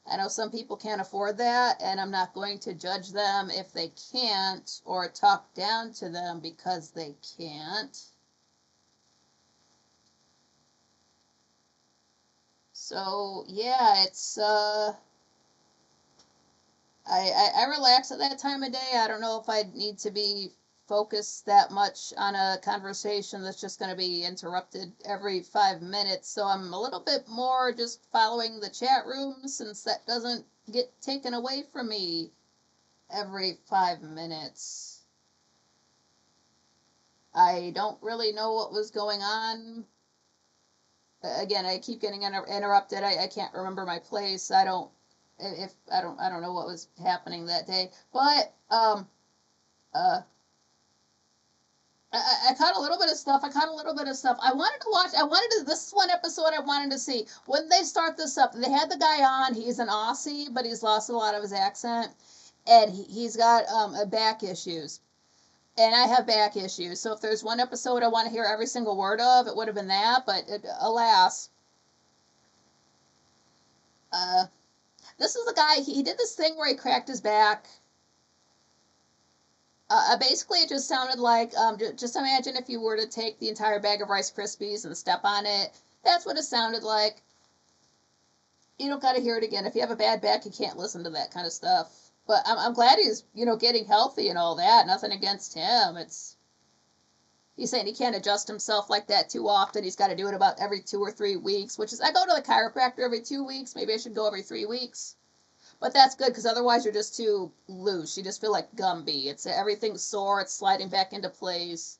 I know some people can't afford that, and I'm not going to judge them if they can't or talk down to them because they can't. So, yeah, it's, I relax at that time of day. I don't know if I need to be focused that much on a conversation that's just going to be interrupted every 5 minutes. So I'm a little bit more just following the chat room since that doesn't get taken away from me every 5 minutes. I don't really know what was going on. Again, I keep getting interrupted. I can't remember my place. I don't know what was happening that day. But uh I caught a little bit of stuff. I wanted to watch. This is one episode I wanted to see. When they start this up, they had the guy on. He's an Aussie, but he's lost a lot of his accent. And he's got back issues. And I have back issues. So if there's one episode I want to hear every single word of, it would have been that. But alas. Uh, this is the guy, he did this thing where he cracked his back. Basically, it just sounded like, just imagine if you were to take the entire bag of Rice Krispies and step on it. That's what it sounded like. You don't got to hear it again. If you have a bad back, you can't listen to that kind of stuff. But I'm glad he's, getting healthy and all that. Nothing against him. He's saying he can't adjust himself like that too often. He's got to do it about every 2 or 3 weeks, which is, I go to the chiropractor every 2 weeks. Maybe I should go every 3 weeks. But that's good because otherwise you're just too loose. You just feel like Gumby. It's everything's sore. It's sliding back into place.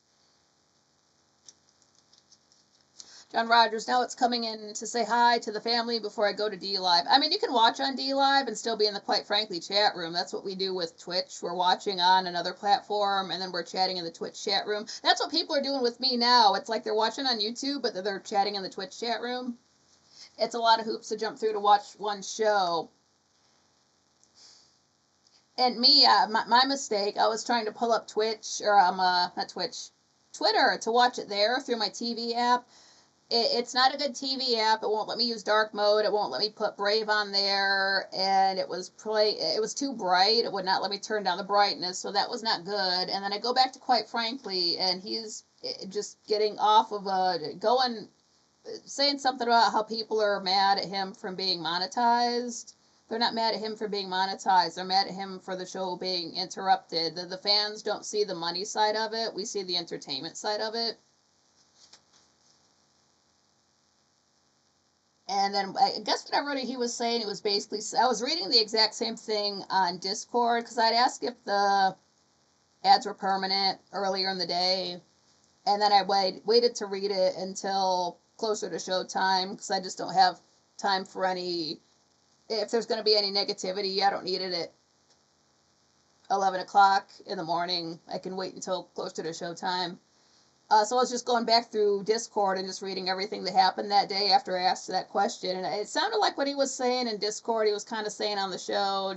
John Rogers, now it's coming in to say hi to the family before I go to D-Live. I mean, you can watch on D-Live and still be in the Quite Frankly chat room. That's what we do with Twitch. We're watching on another platform, and then we're chatting in the Twitch chat room. That's what people are doing with me now. It's like they're watching on YouTube, but they're chatting in the Twitch chat room. It's a lot of hoops to jump through to watch one show. And me, my mistake, I was trying to pull up Twitch, or not Twitch, Twitter to watch it there through my TV app. It's not a good TV app. It won't let me use dark mode. It won't let me put Brave on there, and it was too bright. It would not let me turn down the brightness, so that was not good. And then I go back to Quite Frankly, and he's just getting off of saying something about how people are mad at him from being monetized. They're not mad at him for being monetized. They're mad at him for the show being interrupted. The fans don't see the money side of it. We see the entertainment side of it. And then I guess whatever he was saying, it was basically, I was reading the exact same thing on Discord because I'd asked if the ads were permanent earlier in the day. And then I waited to read it until closer to showtime because I just don't have time for any. If there's going to be any negativity, I don't need it at 11 o'clock in the morning. I can wait until closer to showtime. So I was just going back through Discord and just reading everything that happened that day after I asked that question. And it sounded like what he was saying in Discord, he was kind of saying on the show,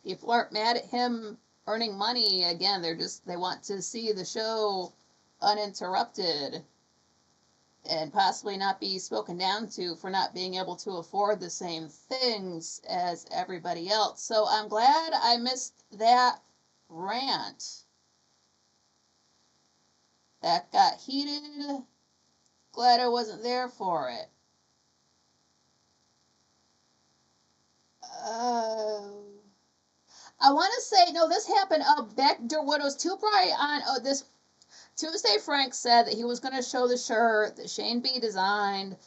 people aren't mad at him earning money. Again, they want to see the show uninterrupted and possibly not be spoken down to for not being able to afford the same things as everybody else. So I'm glad I missed that rant. That got heated. Glad I wasn't there for it. I want to say, no, this happened back during when it was too bright on this Tuesday. Frank said that he was going to show the shirt that Shane B designed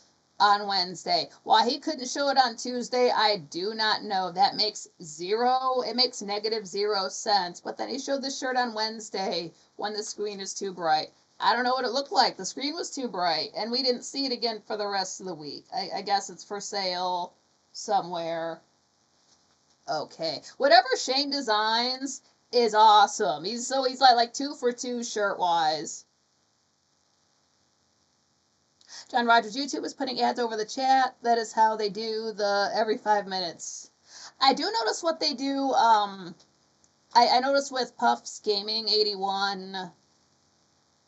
on Wednesday. Why he couldn't show it on Tuesday, I do not know. It makes -0 cents. But then he showed the shirt on Wednesday when the screen is too bright. I don't know what it looked like. The screen was too bright, and we didn't see it again for the rest of the week. I guess it's for sale somewhere. Okay. Whatever Shane designs is awesome. He's like 2 for 2 shirt wise. John Rogers, YouTube is putting ads over the chat. That is how they do the every 5 minutes. I do notice what they do. I noticed with Puff's Gaming 81.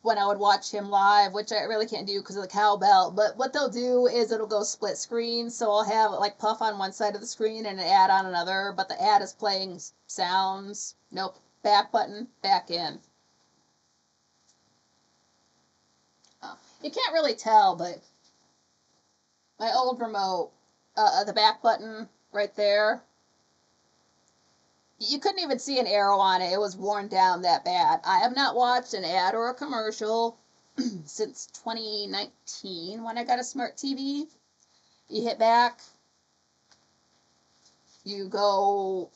when I would watch him live, which I really can't do because of the cowbell. But what they'll do is it'll go split screen, so I'll have like Puff on one side of the screen and an ad on another, but the ad is playing sounds. Nope. Back button, back in. You can't really tell, but my old remote, the back button right there, you couldn't even see an arrow on it. It was worn down that bad. I have not watched an ad or a commercial since 2019 when I got a smart TV. You hit back, you go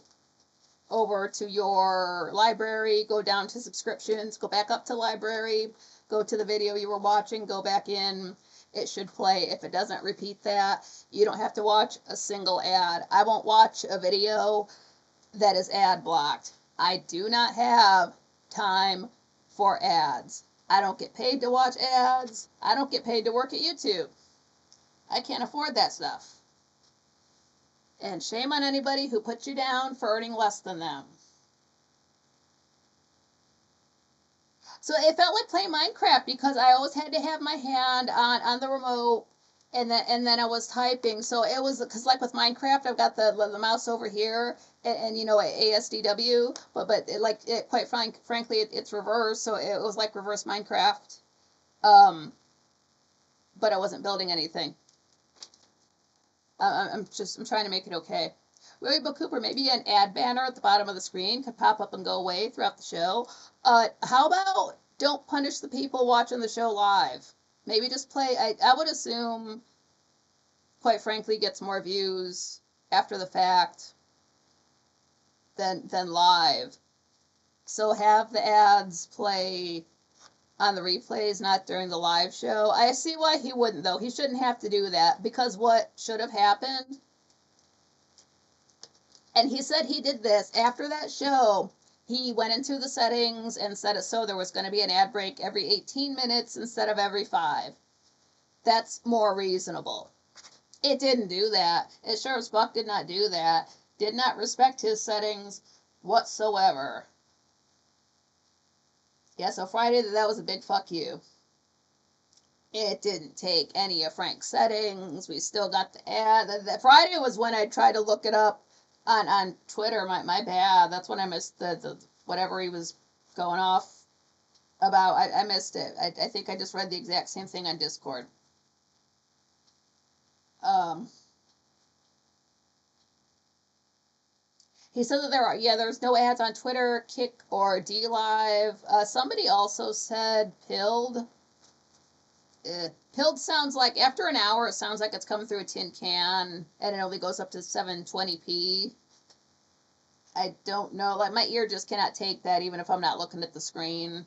over to your library, go down to subscriptions, go back up to library, go to the video you were watching, go back in. It should play. If it doesn't repeat that, you don't have to watch a single ad. I won't watch a video that is ad blocked. I do not have time for ads. I don't get paid to watch ads. I don't get paid to work at YouTube. I can't afford that stuff. And shame on anybody who put you down for earning less than them. So it felt like playing Minecraft because I always had to have my hand on the remote, and then I was typing. So it was because like with Minecraft, I've got the mouse over here, and you know ASDW, but quite frankly it's reverse. So it was like reverse Minecraft, but I wasn't building anything. I'm trying to make it okay. Willie Bill Cooper, maybe an ad banner at the bottom of the screen could pop up and go away throughout the show. How about don't punish the people watching the show live? Maybe just play. I would assume, quite frankly, gets more views after the fact than live. So have the ads play on the replays, not during the live show. I see why he wouldn't, though. He shouldn't have to do that, because what should have happened, and he said he did this after that show, he went into the settings and set it so there was going to be an ad break every 18 minutes instead of every 5. That's more reasonable. It didn't do that. It sure as fuck did not do that. Did not respect his settings whatsoever. Yeah, so Friday, that was a big fuck you. It didn't take any of Frank's settings. We still got the ad. The Friday was when I tried to look it up on Twitter. My bad. That's when I missed the whatever he was going off about. I missed it. I think I just read the exact same thing on Discord. He said that there's no ads on Twitter, Kick, or DLive. Somebody also said Pilled. Pilled sounds like, after an hour, it sounds like it's coming through a tin can, and it only goes up to 720p. I don't know. Like, my ear just cannot take that, even if I'm not looking at the screen.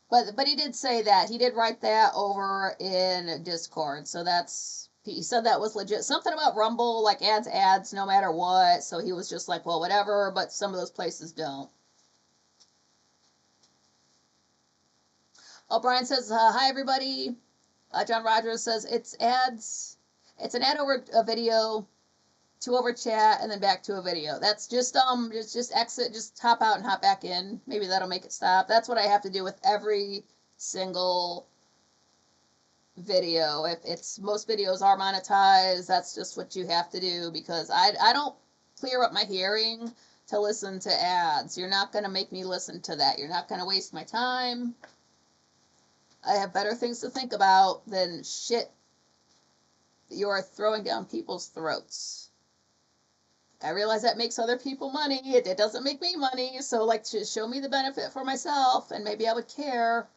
But he did say that. He did write that over in Discord, so that's... He said that was legit. Something about Rumble, like ads no matter what. So he was just like, well, whatever, but some of those places don't. O'Brien says, hi, everybody. John Rogers says, it's ads. It's an ad over a video, to over chat, and then back to a video. That's just exit, just hop out and hop back in. Maybe that'll make it stop. That's what I have to do with every single video. If it's, most videos are monetized, that's just what you have to do, because I don't clear up my hearing to listen to ads. You're not going to make me listen to that. You're not going to waste my time. I have better things to think about than shit you're throwing down people's throats. I realize that makes other people money. It doesn't make me money, so like, to show me the benefit for myself, and maybe I would care.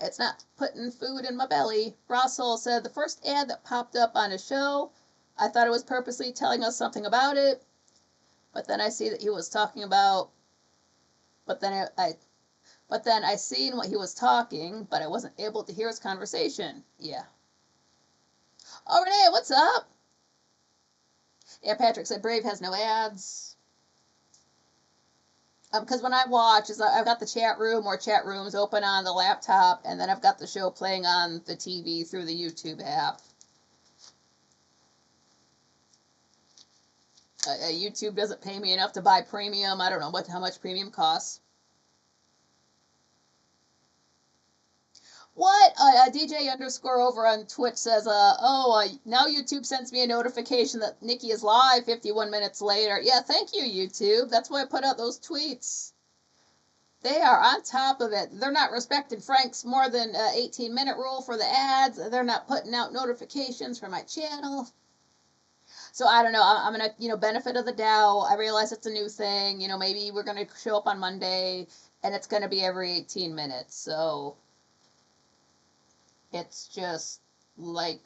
It's not putting food in my belly. Russell said, the first ad that popped up on his show, I thought it was purposely telling us something about it, but then I see that he was talking about, but then I seen what he was talking, but I wasn't able to hear his conversation. Yeah. Oh, Renee, what's up? Yeah, Patrick said Brave has no ads. Because when I watch, I've got the chat room or chat rooms open on the laptop, and then I've got the show playing on the TV through the YouTube app. YouTube doesn't pay me enough to buy premium. I don't know how much premium costs. DJ underscore over on Twitch says, now YouTube sends me a notification that Nikki is live 51 minutes later. Yeah, thank you, YouTube. That's why I put out those tweets. They are on top of it. They're not respecting Frank's more than 18-minute rule for the ads. They're not putting out notifications for my channel. So I don't know. I'm going to, benefit of the doubt. I realize it's a new thing. Maybe we're going to show up on Monday and it's going to be every 18 minutes. So it's just like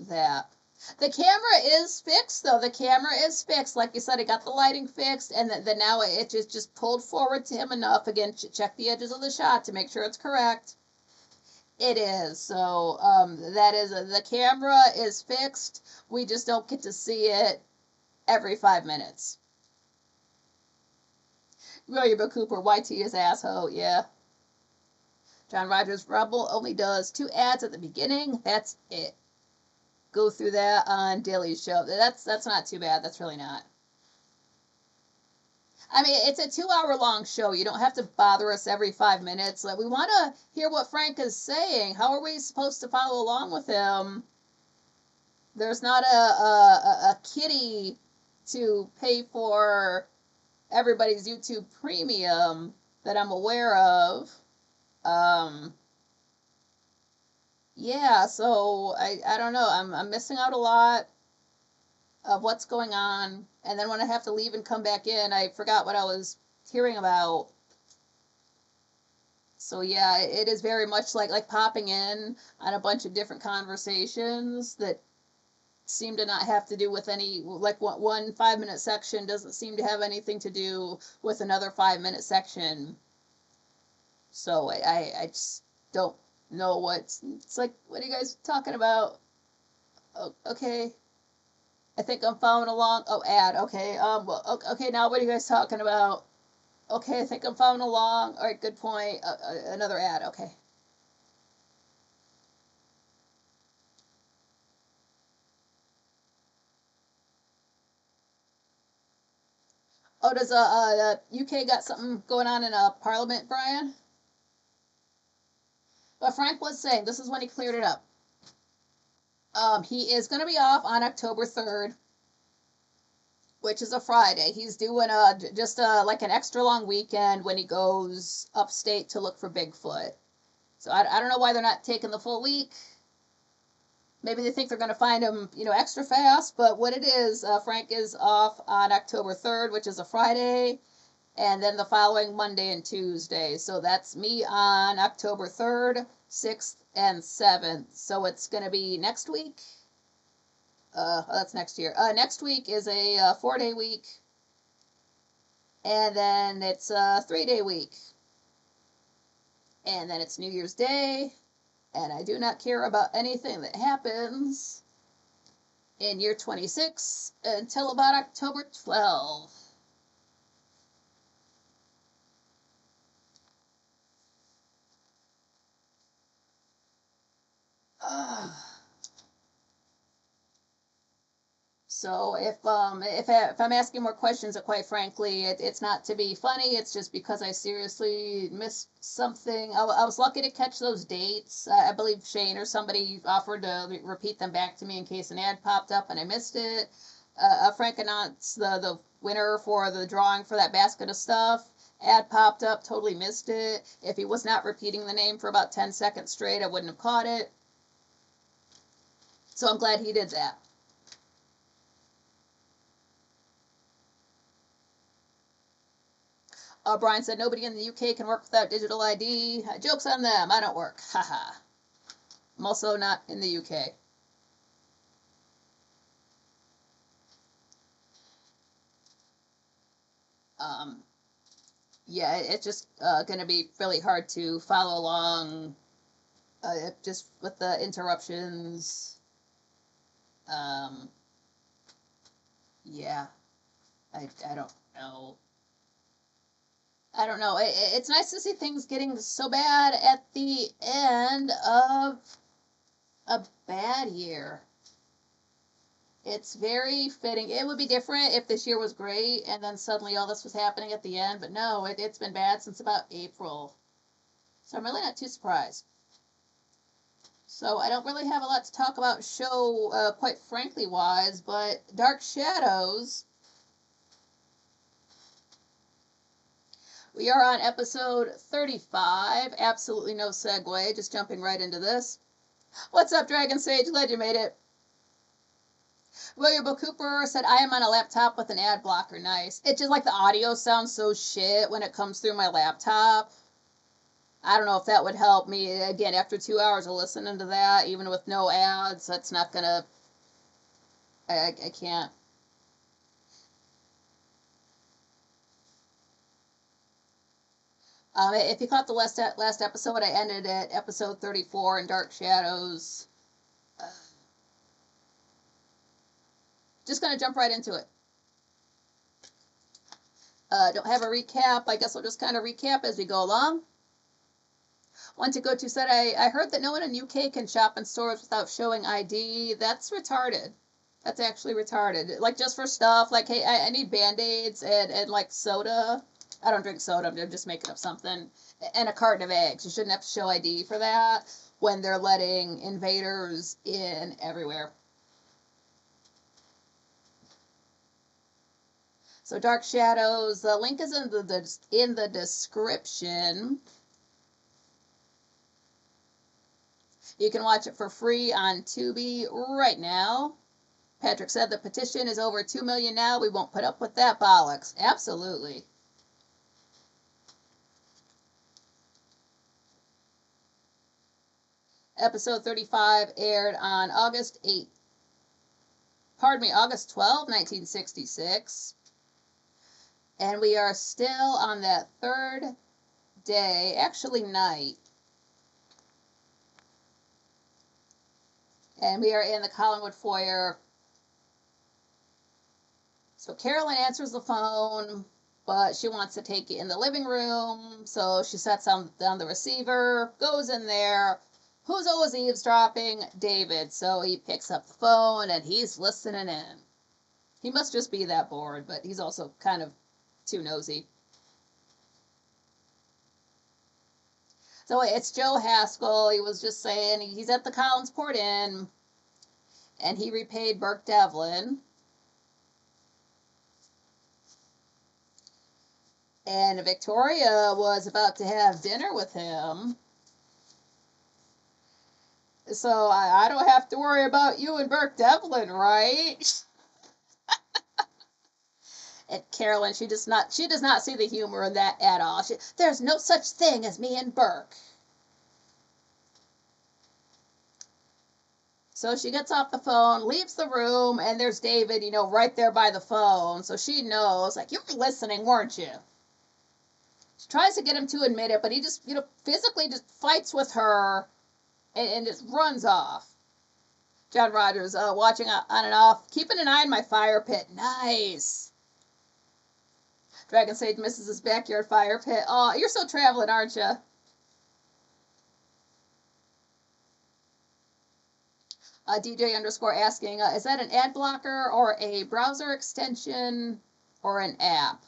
that. The camera is fixed, though. The camera is fixed. Like you said, I got the lighting fixed, and then now it just pulled forward to him enough. Again, check the edges of the shot to make sure it's correct. It is. So that is the camera is fixed. We just don't get to see it every 5 minutes. William Cooper, YT is asshole. Yeah. John Rogers Rebel only does 2 ads at the beginning. That's it. Go through that on Daly's show. That's not too bad. That's really not. I mean, it's a 2-hour-long show. You don't have to bother us every 5 minutes. Like, we want to hear what Frank is saying. How are we supposed to follow along with him? There's not a kitty to pay for everybody's YouTube Premium that I'm aware of. Yeah, so I don't know. I'm missing out a lot of what's going on. And then when I have to leave and come back in, I forgot what I was hearing about. So yeah, it is very much like popping in on a bunch of different conversations that seem to not have to do with any, like one 5-minute section doesn't seem to have anything to do with another 5-minute section. So I just don't know it's like, what are you guys talking about? Oh, okay. I think I'm following along. Oh, ad. Okay. Well, okay. Now what are you guys talking about? Okay. I think I'm following along. All right. Good point. Another ad. Okay. Oh, does UK got something going on in Parliament, Brian? But Frank was saying this is when he cleared it up. He is going to be off on October 3rd, which is a Friday. He's doing just like an extra long weekend when he goes upstate to look for Bigfoot. So I don't know why they're not taking the full week. Maybe they think they're going to find him, extra fast. But what it is, Frank is off on October 3rd, which is a Friday, and then the following Monday and Tuesday. So that's me on October 3rd, 6th, and 7th. So it's going to be next week. That's next year. Next week is a 4-day week. And then it's a 3-day week. And then it's New Year's Day. And I do not care about anything that happens in year 26 until about October 12th. So if I'm asking more questions, quite frankly, it's not to be funny. It's just because I seriously missed something. I was lucky to catch those dates. I believe Shane or somebody offered to repeat them back to me in case an ad popped up and I missed it. Frank announced the winner for the drawing for that basket of stuff. Ad popped up, totally missed it. If he was not repeating the name for about 10 seconds straight, I wouldn't have caught it. So I'm glad he did that. Brian said, nobody in the UK can work without digital ID. Joke's on them. I don't work. Haha. I'm also not in the UK. Yeah, it's just going to be really hard to follow along just with the interruptions. Yeah, I don't know. I don't know. It's nice to see things getting so bad at the end of a bad year. It's very fitting. It would be different if this year was great and then suddenly all this was happening at the end, but no, it's been bad since about April. So I'm really not too surprised. So I don't really have a lot to talk about show, quite frankly wise, but Dark Shadows. We are on episode 35. Absolutely no segue, just jumping right into this. What's up, Dragon Sage? Glad you made it. William Cooper said, I am on a laptop with an ad blocker. Nice. It's just like the audio sounds so shit when it comes through my laptop. I don't know if that would help me. Again, after 2 hours of listening to that, even with no ads, that's not gonna. I can't. If you caught the last episode, I ended at episode 34 in Dark Shadows. Uh, just gonna jump right into it. Don't have a recap. I guess I'll just kind of recap as we go along. One to go to said, I heard that no one in UK can shop in stores without showing ID. That's retarded. That's actually retarded. Like, just for stuff, like, hey, I need Band-Aids and like, soda. I don't drink soda, I'm just making up something. And a carton of eggs. You shouldn't have to show ID for that when they're letting invaders in everywhere. So Dark Shadows, the link is in the description. You can watch it for free on Tubi right now. Patrick said the petition is over 2 million now. We won't put up with that bollocks. Absolutely. Episode 35 aired on August 12, 1966. And we are still on that third day, actually night. And we are in the Collinwood foyer. So Carolyn answers the phone, but she wants to take it in the living room. So she sets down the receiver, goes in there. Who's always eavesdropping? David. So he picks up the phone and he's listening in. He must just be that bored, but he's also kind of too nosy. So it's Joe Haskell. He was just saying he's at the Collinsport Inn, and he repaid Burke Devlin. And Victoria was about to have dinner with him. So I don't have to worry about you and Burke Devlin, right? And Carolyn, she does not see the humor in that at all. There's no such thing as me and Burke. So she gets off the phone, leaves the room, and there's David, right there by the phone. So she knows, like, you were listening, weren't you? She tries to get him to admit it, but he just, physically just fights with her and just runs off. John Rogers, watching on and off, keeping an eye on my fire pit. Nice. Dragon Sage misses his backyard fire pit. Oh, you're still traveling, aren't you? DJ underscore asking, is that an ad blocker or a browser extension or an app?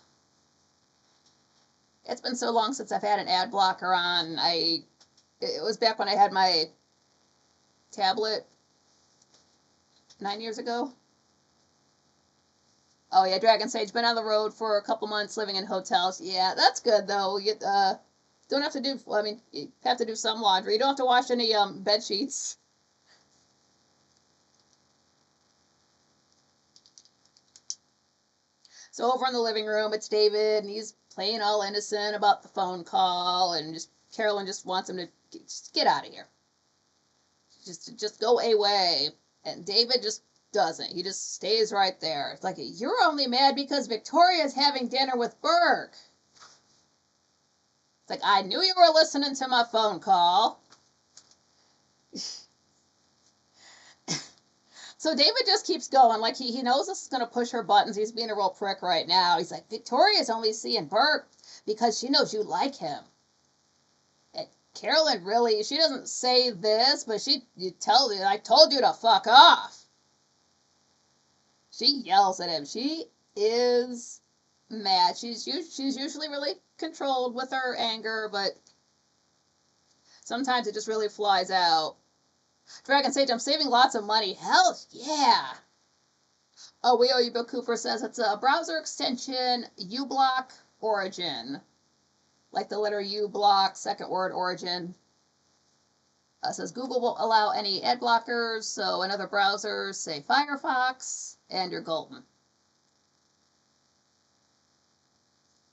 It's been so long since I've had an ad blocker on. It was back when I had my tablet 9 years ago. Oh yeah, Dragon Sage, been on the road for a couple months living in hotels. Yeah, that's good though. You don't have to do, you have to do some laundry. You don't have to wash any bed sheets. So over in the living room, it's David, and he's playing all innocent about the phone call, and Carolyn just wants him to just get out of here. Just go away. And David just doesn't. He just stays right there. It's like, you're only mad because Victoria's having dinner with Burke. It's like, I knew you were listening to my phone call. So David just keeps going. Like, he knows this is going to push her buttons. He's being a real prick right now. He's like, Victoria's only seeing Burke because she knows you like him. And Carolyn really, she doesn't say this, but I told you to fuck off. She yells at him. She is mad. She's usually really controlled with her anger, but sometimes it just really flies out. Dragon Sage, I'm saving lots of money. Hell yeah. Oh, Weo Yubo Cooper says it's a browser extension, uBlock Origin. Like the letter U block, second word origin. Says Google won't allow any ad blockers, so in other browsers, say Firefox, and you're golden.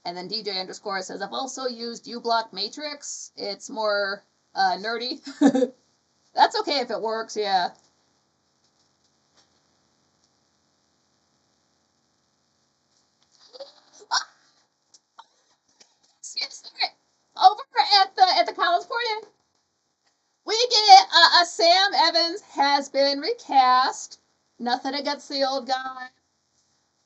And then DJ underscore says, I've also used uBlock Matrix. It's more nerdy. That's okay if it works, yeah. Over at the Collins Point, we get Sam Evans has been recast. Nothing against the old guy.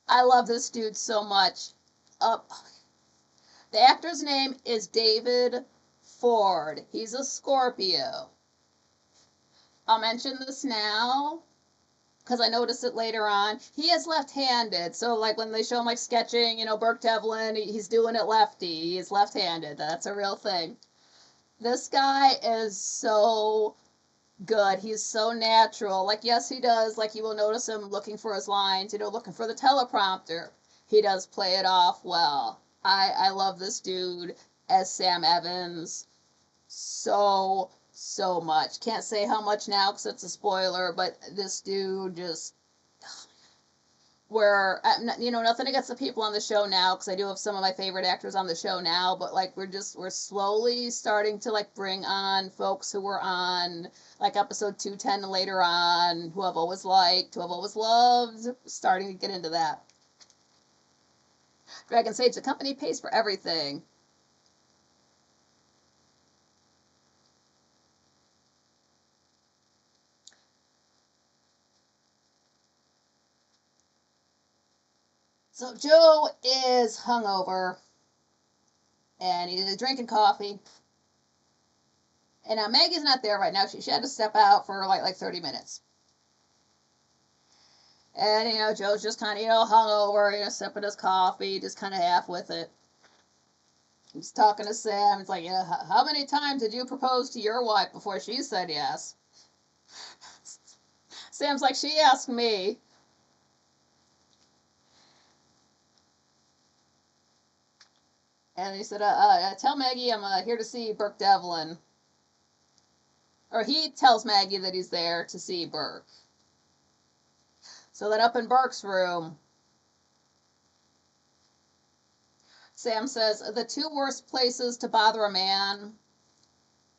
I love this dude so much. The actor's name is David Ford. He's a Scorpio. I'll mention this now because I noticed it later on. He is left-handed, so like when they show him like sketching, you know, Burke Devlin, he's doing it lefty. He's left-handed. That's a real thing. This guy is so good. He's so natural. Like, yes, he does. Like, you will notice him looking for his lines, you know, looking for the teleprompter. He does play it off well. I love this dude as Sam Evans so much. Can't say how much now because it's a spoiler, but this dude just, where, you know, nothing against the people on the show now because I do have some of my favorite actors on the show now, but like we're slowly starting to like bring on folks who were on like episode 210 and later on, who I've always liked, who I've always loved, starting to get into that. Dragon Sage, the company pays for everything. So Joe is hungover, and he's drinking coffee. And now Maggie's not there right now. She had to step out for like 30 minutes. And, you know, Joe's just kind of, you know, hungover, you know, sipping his coffee, just kind of half with it. He's talking to Sam. It's like, you know, how many times did you propose to your wife before she said yes? Sam's like, she asked me. And he said, tell Maggie I'm here to see Burke Devlin. Or he tells Maggie that he's there to see Burke. So then up in Burke's room, Sam says, the two worst places to bother a man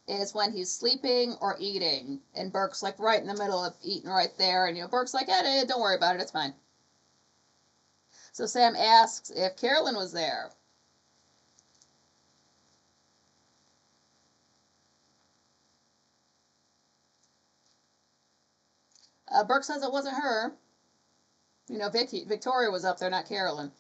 is when he's sleeping or eating. And Burke's like right in the middle of eating right there. And, you know, Burke's like, don't worry about it. It's fine. So Sam asks if Carolyn was there. Burke says it wasn't her. You know, Victoria was up there, not Carolyn.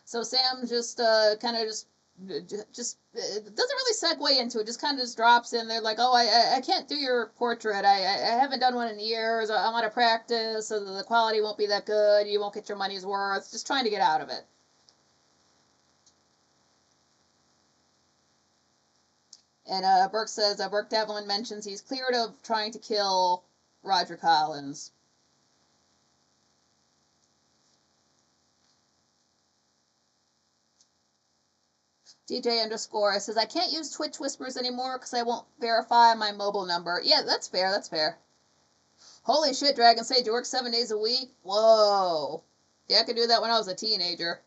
So Sam just kind of just doesn't really segue into it. Just kind of just drops in there like, oh, I can't do your portrait. I haven't done one in years. I want to practice so that the quality won't be that good. You won't get your money's worth. Just trying to get out of it. And Burke says Burke Devlin mentions he's cleared of trying to kill Roger Collins. DJ underscore says, I can't use Twitch Whispers anymore because I won't verify my mobile number. Yeah, that's fair, that's fair. Holy shit, Dragon Sage, you work 7 days a week? Whoa. Yeah, I could do that when I was a teenager.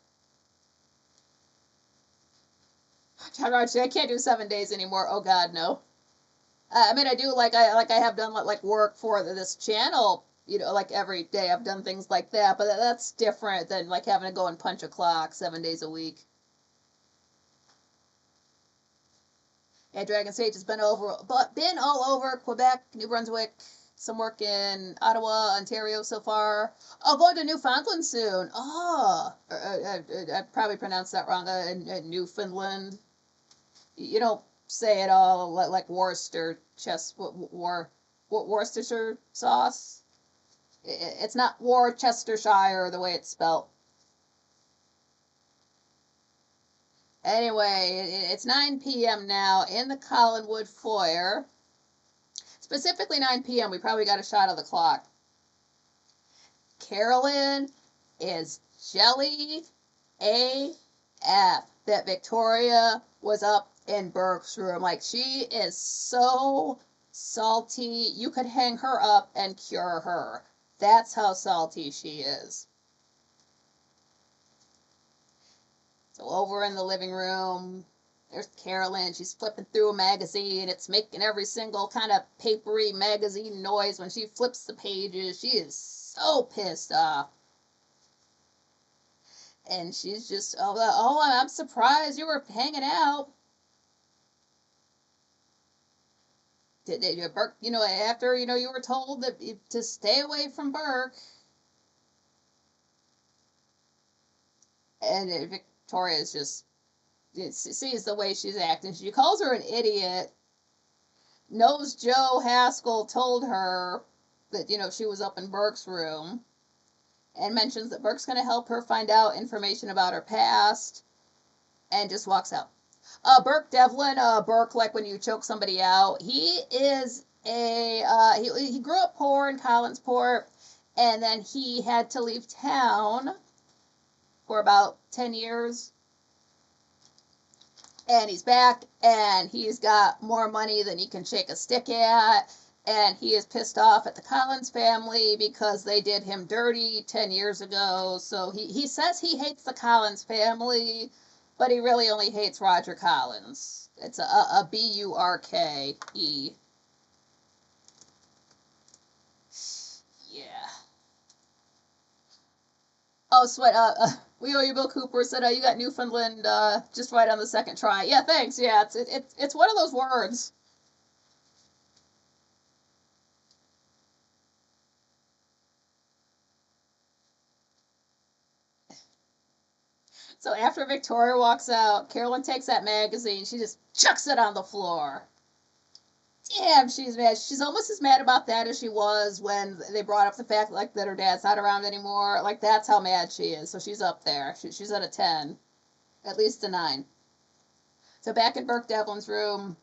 John Roger, I can't do 7 days anymore. Oh god, no. I mean, I do like I have done like work for this channel, you know, like every day I've done things like that, but that's different than like having to go and punch a clock 7 days a week. Yeah, Dragon Sage has been all over Quebec, New Brunswick, some work in Ottawa, Ontario so far. Oh, going to Newfoundland soon. Oh, I probably pronounced that wrong. Newfoundland. You don't say it all like Worcestershire sauce. It's not Worcestershire the way it's spelled. Anyway, it's 9 p.m. now in the Collinwood foyer. It's specifically 9 p.m. We probably got a shot of the clock. Carolyn is jelly AF that Victoria was up in Burke's room. Like, she is so salty. You could hang her up and cure her. That's how salty she is. So over in the living room, there's Carolyn. She's flipping through a magazine. It's making every single kind of papery magazine noise when she flips the pages. She is so pissed off. And she's just, oh, I'm surprised you were hanging out. Did Burke, after, you were told that to stay away from Burke. And Victoria's just, sees the way she's acting. She calls her an idiot. Knows Joe Haskell told her that, she was up in Burke's room. And mentions that Burke's going to help her find out information about her past. And just walks out. Burke Devlin, Burke, like when you choke somebody out, he is he grew up poor in Collinsport, and then he had to leave town for about 10 years. And he's back, and he's got more money than he can shake a stick at. And he is pissed off at the Collins family because they did him dirty 10 years ago. So he says he hates the Collins family, but he really only hates Roger Collins. It's a B-U-R-K-E. Yeah. Oh, sweat. We owe you, Bill Cooper said, you got Newfoundland just right on the second try. Yeah, thanks. Yeah, it's one of those words. So after Victoria walks out, Carolyn takes that magazine. She just chucks it on the floor. Damn, she's mad. She's almost as mad about that as she was when they brought up the fact like that her dad's not around anymore. Like, that's how mad she is. So she's up there. She's at a 10. At least a 9. So back in Burke Devlin's room,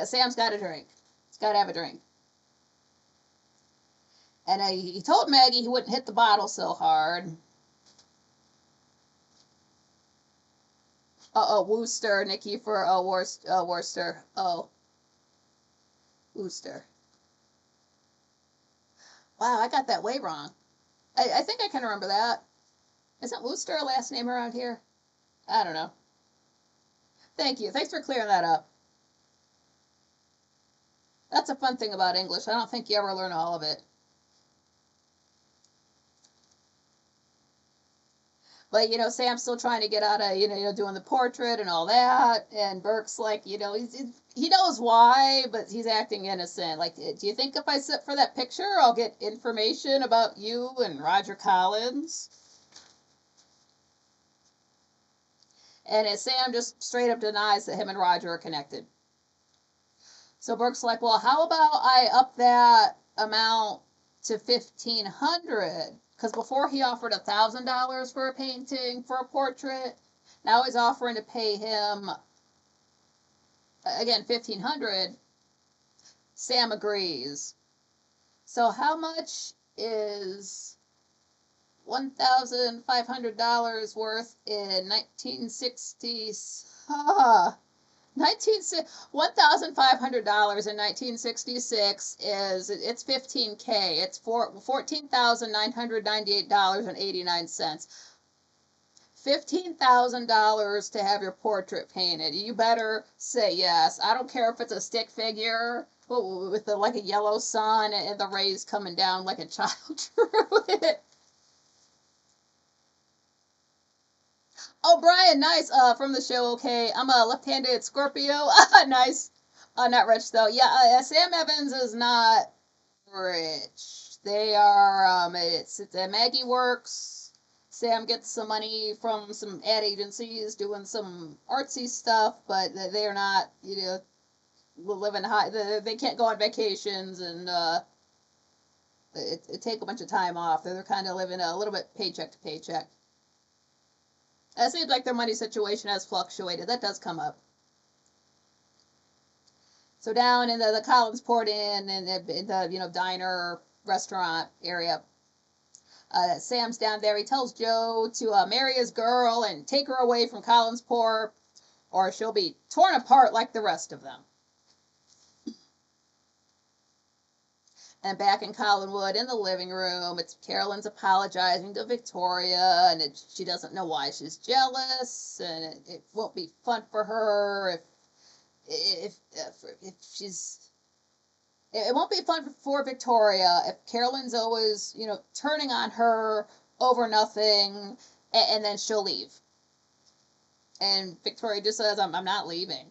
Sam's got a drink. He's got to have a drink. And he told Maggie he wouldn't hit the bottle so hard. Wooster, Nikki for Worcester. Wooster. Wow, I got that way wrong. I think I can remember that. Isn't Wooster a last name around here? I don't know. Thank you. Thanks for clearing that up. That's a fun thing about English. I don't think you ever learn all of it. But, Sam's still trying to get out of, doing the portrait and all that. And Burke's like, he knows why, but he's acting innocent. Like, do you think if I sit for that picture, I'll get information about you and Roger Collins? And Sam just straight up denies that him and Roger are connected. So Burke's like, well, how about I up that amount to $1,500? Because before he offered $1,000 for a painting, for a portrait. Now he's offering to pay him, again, $1,500. Sam agrees. So how much is $1,500 worth in 1960? $1,500 in 1966 it's $15K. It's $14,998.89. $15,000 to have your portrait painted. You better say yes. I don't care if it's a stick figure with like a yellow sun and the rays coming down like a child drew it. Oh, Brian, nice. From the show, okay. I'm a left-handed Scorpio. Nice. Not rich, though. Yeah, Sam Evans is not rich. They are, it's Maggie works. Sam gets some money from some ad agencies doing some artsy stuff, but they are not, living high. They can't go on vacations and, it take a bunch of time off. They're kind of living a little bit paycheck to paycheck. It seems like their money situation has fluctuated. That does come up. So down in the Collinsport Inn and the diner restaurant area, Sam's down there. He tells Joe to marry his girl and take her away from Collinsport, or she'll be torn apart like the rest of them. And back in Collinwood, in the living room, it's Carolyn's apologizing to Victoria, and she doesn't know why she's jealous, and it won't be fun for her if she's. It won't be fun for Victoria if Carolyn's always, turning on her over nothing, and then she'll leave. And Victoria just says, I'm not leaving.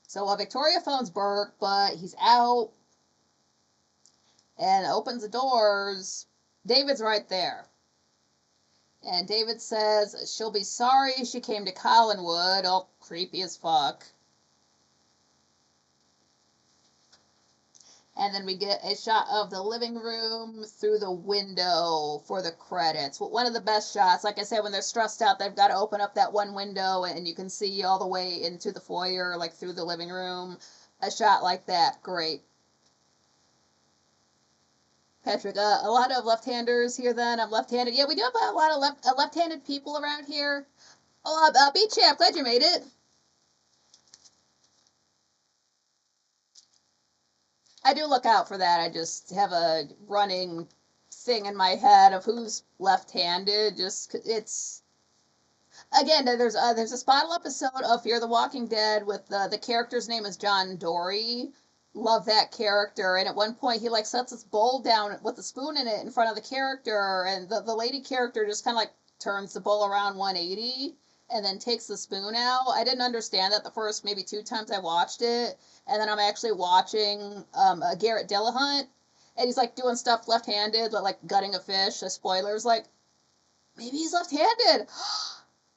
So Victoria phones Burke, but he's out and opens the doors. David's right there. And David says she'll be sorry she came to Collinwood. Oh, creepy as fuck. And then we get a shot of the living room through the window for the credits. One of the best shots. Like I said, when they're stressed out, they've got to open up that one window and you can see all the way into the foyer, like through the living room. A shot like that, great. Patrick, a lot of left-handers here then. I'm left-handed. Yeah, we do have a lot of left-handed people around here. Oh, B-Champ, glad you made it. I do look out for that. I just have a running thing in my head of who's left-handed. Just it's again, there's a spottle episode of Fear the Walking Dead with the character's name is John Dory. Love that character. And at one point he like sets his bowl down with a spoon in it in front of the character, and the lady character just kind of like turns the bowl around 180 and then takes the spoon out. I didn't understand that the first maybe 2 times I watched it. And then I'm actually watching Garrett Dillahunt, and he's like doing stuff left-handed, like gutting a fish. So spoilers, like maybe he's left-handed.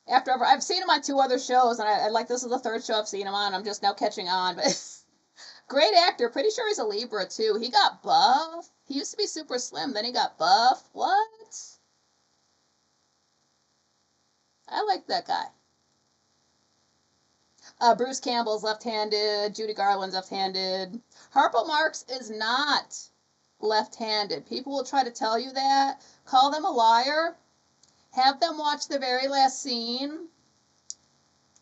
After I've seen him on 2 other shows, and I like this is the 3rd show I've seen him on. I'm just now catching on, but great actor. Pretty sure he's a Libra too. He got buff. He used to be super slim, then he got buff. What? I like that guy. Bruce Campbell's left-handed. Judy Garland's left-handed. Harpo Marx is not left-handed. People will try to tell you that. Call them a liar. Have them watch the very last scene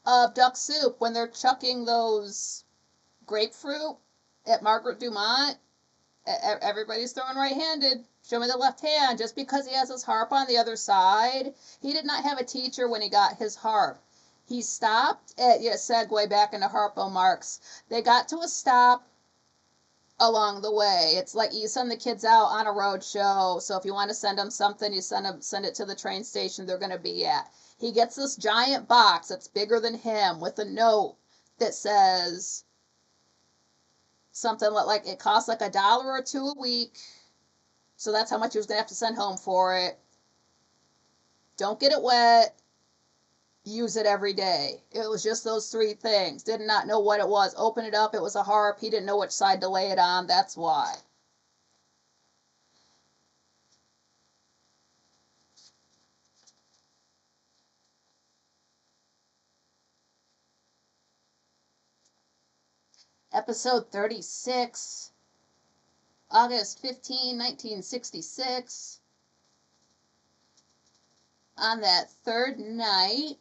of Duck Soup when they're chucking those grapefruit at Margaret Dumont. Everybody's throwing right-handed. Show me the left hand. Just because he has his harp on the other side, he did not have a teacher when he got his harp. He stopped at, segue back into Harpo Marx. They got to a stop along the way. It's like you send the kids out on a road show. So if you want to send them something, you send it to the train station they're going to be at. He gets this giant box that's bigger than him with a note that says something like it costs like $1 or $2 a week. So that's how much he was going to have to send home for it. Don't get it wet. Use it every day. It was just those 3 things. Did not know what it was. Open it up. It was a harp. He didn't know which side to lay it on. That's why. Episode 36, August 15, 1966. On that 3rd night,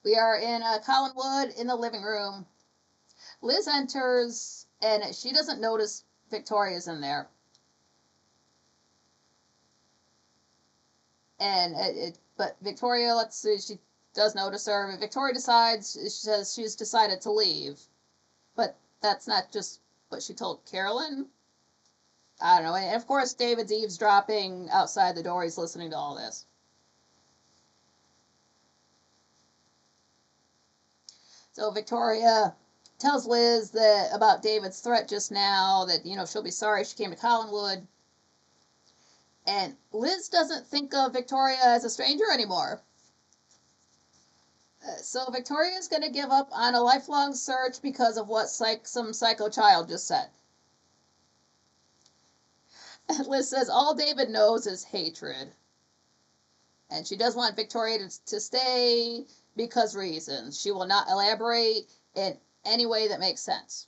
we are in Collinwood in the living room. Liz enters, and she doesn't notice Victoria's in there. But Victoria, let's see, she does notice her. Victoria she says she's decided to leave. But that's not just what she told Carolyn. I don't know. And of course, David's eavesdropping outside the door. He's listening to all this. So Victoria tells Liz about David's threat just now, that, she'll be sorry she came to Collinwood. And Liz doesn't think of Victoria as a stranger anymore. So Victoria is going to give up on a lifelong search because of what some psycho child just said. Liz says all David knows is hatred. And she does want Victoria to stay because reasons. She will not elaborate in any way that makes sense.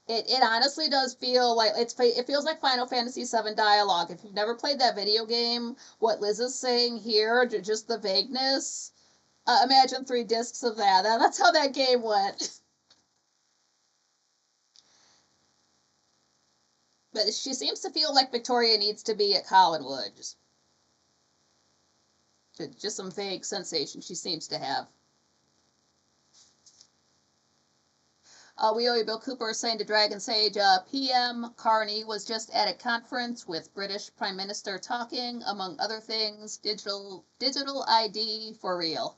It honestly does feel like it feels like Final Fantasy VII dialogue. If you've never played that video game, what Liz is saying here, just the vagueness. Imagine 3 discs of that. That's how that game went. But she seems to feel like Victoria needs to be at Collinwood. Just some vague sensation she seems to have. We owe you Bill Cooper saying to Dragon Sage, PM Carney was just at a conference with British Prime Minister talking, among other things, digital ID for real.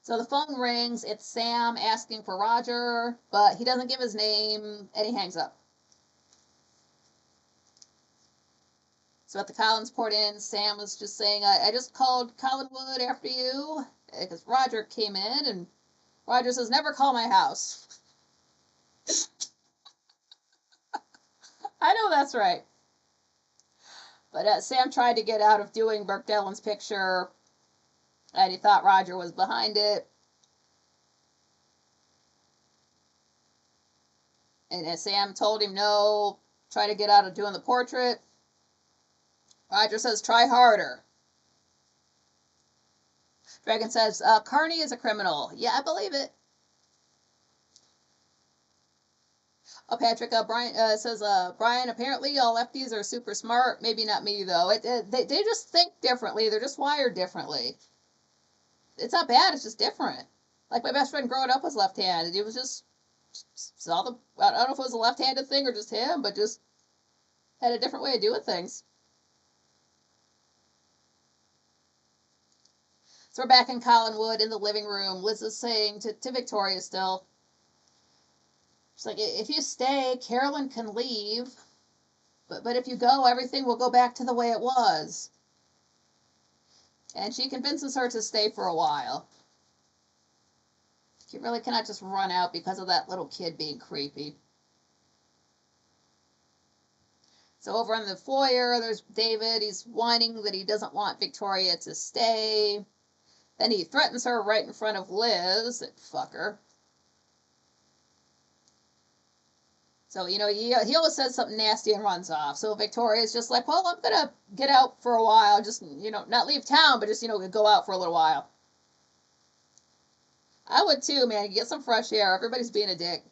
So the phone rings. It's Sam asking for Roger, but he doesn't give his name, and he hangs up. So at the Collinsport Inn, Sam was just saying, I just called Collinwood after you, because Roger came in, and Roger says, never call my house. I know that's right. But Sam tried to get out of doing Burke Dillon's picture, and he thought Roger was behind it. And as Sam told him no, try to get out of doing the portrait. Roger says, try harder. Dragon says, Carney is a criminal. Yeah, I believe it. Patrick, Brian says, Brian, apparently all lefties are super smart. Maybe not me, though. They just think differently. They're just wired differently. It's not bad. It's just different. Like my best friend growing up was left-handed. It was just saw the. I don't know if it was a left-handed thing or just him, but just had a different way of doing things. So we're back in Collinwood in the living room. Liz is saying to Victoria still. She's like, if you stay, Carolyn can leave. But if you go, everything will go back to the way it was. And she convinces her to stay for a while. You really cannot just run out because of that little kid being creepy. So over in the foyer, there's David. He's whining that he doesn't want Victoria to stay. Then he threatens her right in front of Liz. That fucker. So, he always says something nasty and runs off. So Victoria's just like, well, I'm going to get out for a while. Just, not leave town, but just, go out for a little while. I would too, man. Get some fresh air. Everybody's being a dick.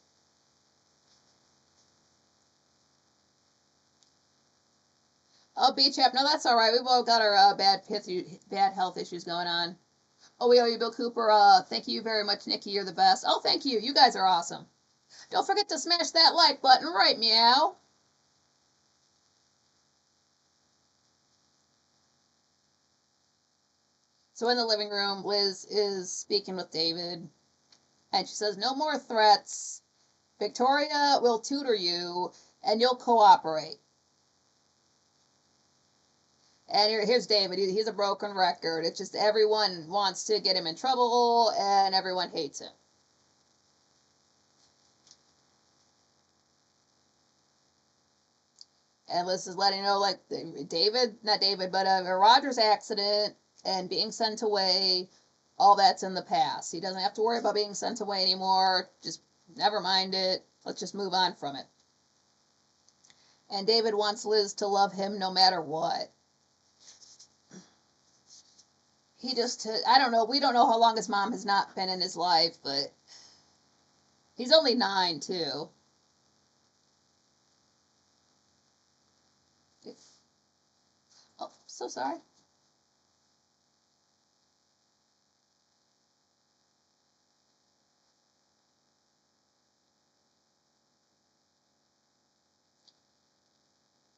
Oh, B-Chap. No, that's all right. We've all got our bad health issues going on. Oh, we owe you, Bill Cooper. Thank you very much, Nikki. You're the best. Oh, thank you. You guys are awesome. Don't forget to smash that like button, right, meow? So in the living room, Liz is speaking with David, and she says, no more threats. Victoria will tutor you, and you'll cooperate. And here's David. He's a broken record. It's just everyone wants to get him in trouble, and everyone hates him. And Liz is letting you know, like, Roger's accident and being sent away, all that's in the past. He doesn't have to worry about being sent away anymore. Just never mind it. Let's just move on from it. And David wants Liz to love him no matter what. I don't know. We don't know how long his mom has not been in his life, but he's only 9, too. Oh, so sorry.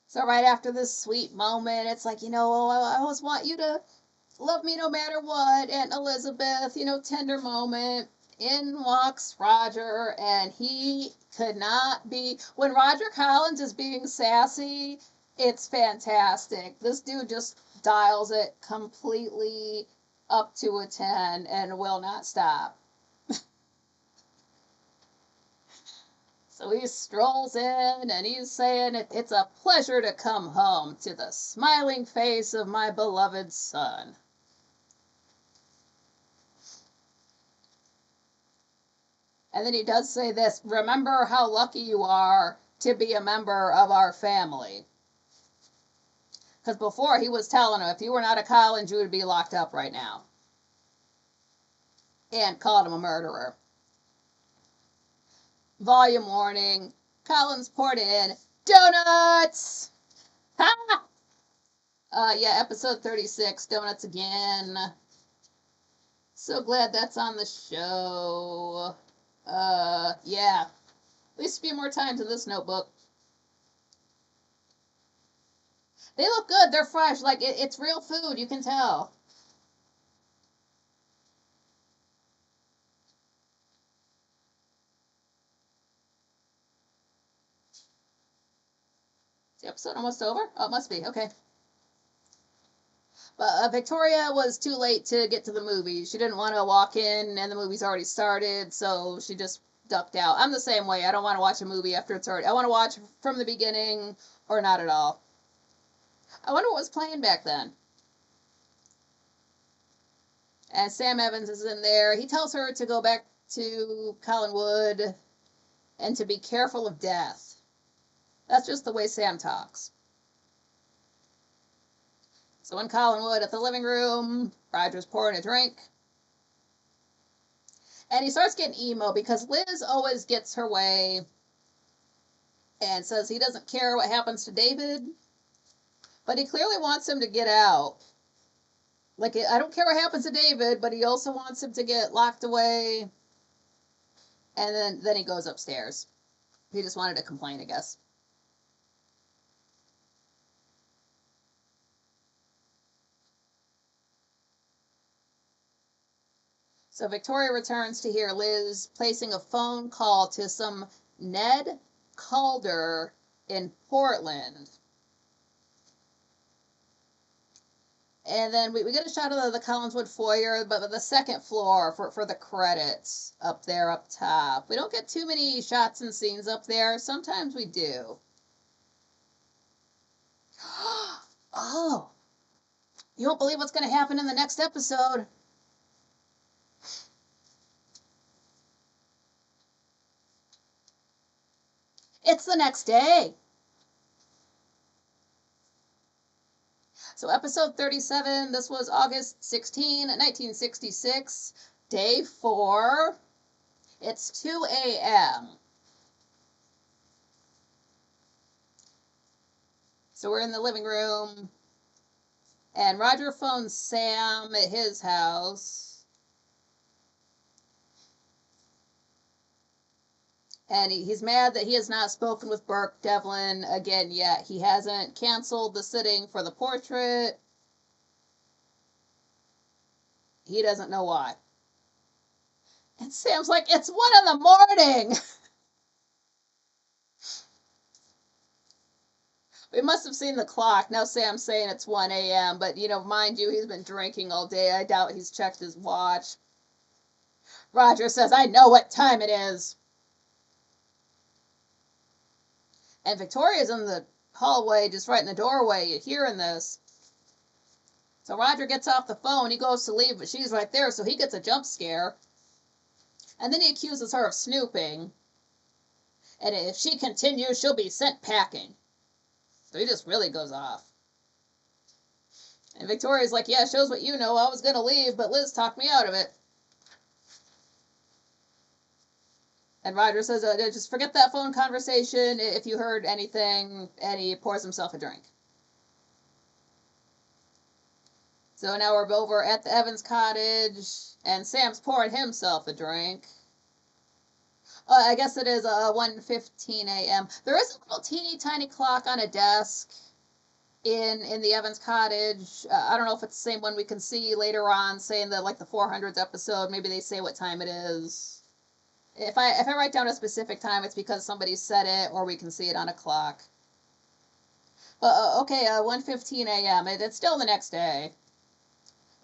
So right after this sweet moment, it's like, I always want you to love me no matter what. Aunt Elizabeth, tender moment. In walks Roger, and he could not be. When Roger Collins is being sassy, it's fantastic. This dude just dials it completely up to a 10 and will not stop. So he strolls in and he's saying, it's a pleasure to come home to the smiling face of my beloved son. And then he does say this, remember how lucky you are to be a member of our family. Because before he was telling him, if you were not a Collins, you would be locked up right now. And called him a murderer. Volume warning, Collins poured in donuts! Ha! Yeah, episode 36, donuts again. So glad that's on the show. Yeah. At least a few more times in this notebook. They look good. They're fresh. Like, it's real food. You can tell. Is the episode almost over? Oh, it must be. Okay. But Victoria was too late to get to the movie. She didn't want to walk in and the movie's already started, so she just ducked out. I'm the same way. I don't want to watch a movie after it's already... I want to watch from the beginning or not at all. I wonder what was playing back then. And Sam Evans is in there. He tells her to go back to Collinwood and to be careful of death. That's just the way Sam talks. So in Collinwood at the living room, Roger's pouring a drink. And he starts getting emo because Liz always gets her way and says he doesn't care what happens to David, but he clearly wants him to get out. Like, I don't care what happens to David, but he also wants him to get locked away. And then he goes upstairs. He just wanted to complain, I guess. So Victoria returns to hear Liz placing a phone call to some Ned Calder in Portland. And then we get a shot of the Collinswood foyer, but the second floor for the credits up there up top. We don't get too many shots and scenes up there. Sometimes we do. Oh, you won't believe what's going to happen in the next episode. It's the next day. So episode 37, this was August 16, 1966, day 4. It's 2 a.m. So we're in the living room, and Roger phones Sam at his house. And he's mad that he has not spoken with Burke Devlin again yet. He hasn't canceled the sitting for the portrait. He doesn't know why. And Sam's like, it's 1 in the morning. We must have seen the clock. Now Sam's saying it's 1 a.m. But, mind you, he's been drinking all day. I doubt he's checked his watch. Roger says, I know what time it is. And Victoria's in the hallway, just right in the doorway, hearing this. So Roger gets off the phone. He goes to leave, but she's right there, so he gets a jump scare. And then he accuses her of snooping. And if she continues, she'll be sent packing. So he just really goes off. And Victoria's like, yeah, shows what you know. I was going to leave, but Liz talked me out of it. And Roger says, just forget that phone conversation if you heard anything, and he pours himself a drink. So now we're over at the Evans cottage, and Sam's pouring himself a drink. I guess it is 1:15 a.m. There is a little teeny tiny clock on a desk in the Evans cottage. I don't know if it's the same one we can see later on, saying that like the 400th episode, maybe they say what time it is. If I write down a specific time, it's because somebody said it, or we can see it on a clock. But okay, 1:15 a.m. It's still the next day.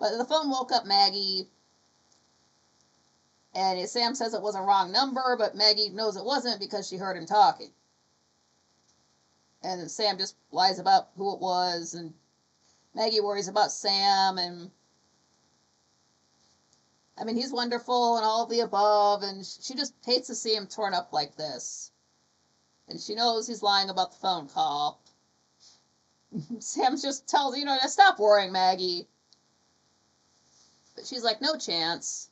But the phone woke up Maggie, And Sam says it was a wrong number, but Maggie knows it wasn't because she heard him talking. And Sam just lies about who it was, and Maggie worries about Sam, and I mean, he's wonderful and all of the above, and she just hates to see him torn up like this. And she knows he's lying about the phone call. Sam just tells, to stop worrying, Maggie. But she's like, no chance.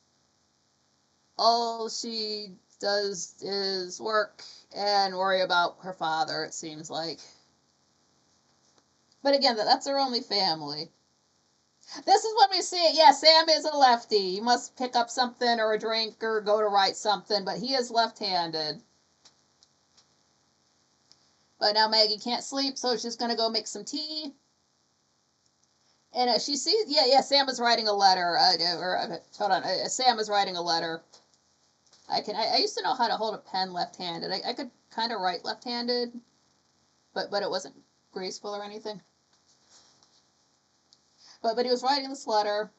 All she does is work and worry about her father, it seems like. But again, that's her only family. This is when we see it. Yeah, Sam is a lefty. He must pick up something or a drink or go to write something, but he is left-handed. But now Maggie can't sleep, so she's going to go make some tea. And she sees, Sam is writing a letter. Hold on, Sam is writing a letter. I used to know how to hold a pen left-handed. I could kind of write left-handed, but it wasn't graceful or anything. But he was writing this letter.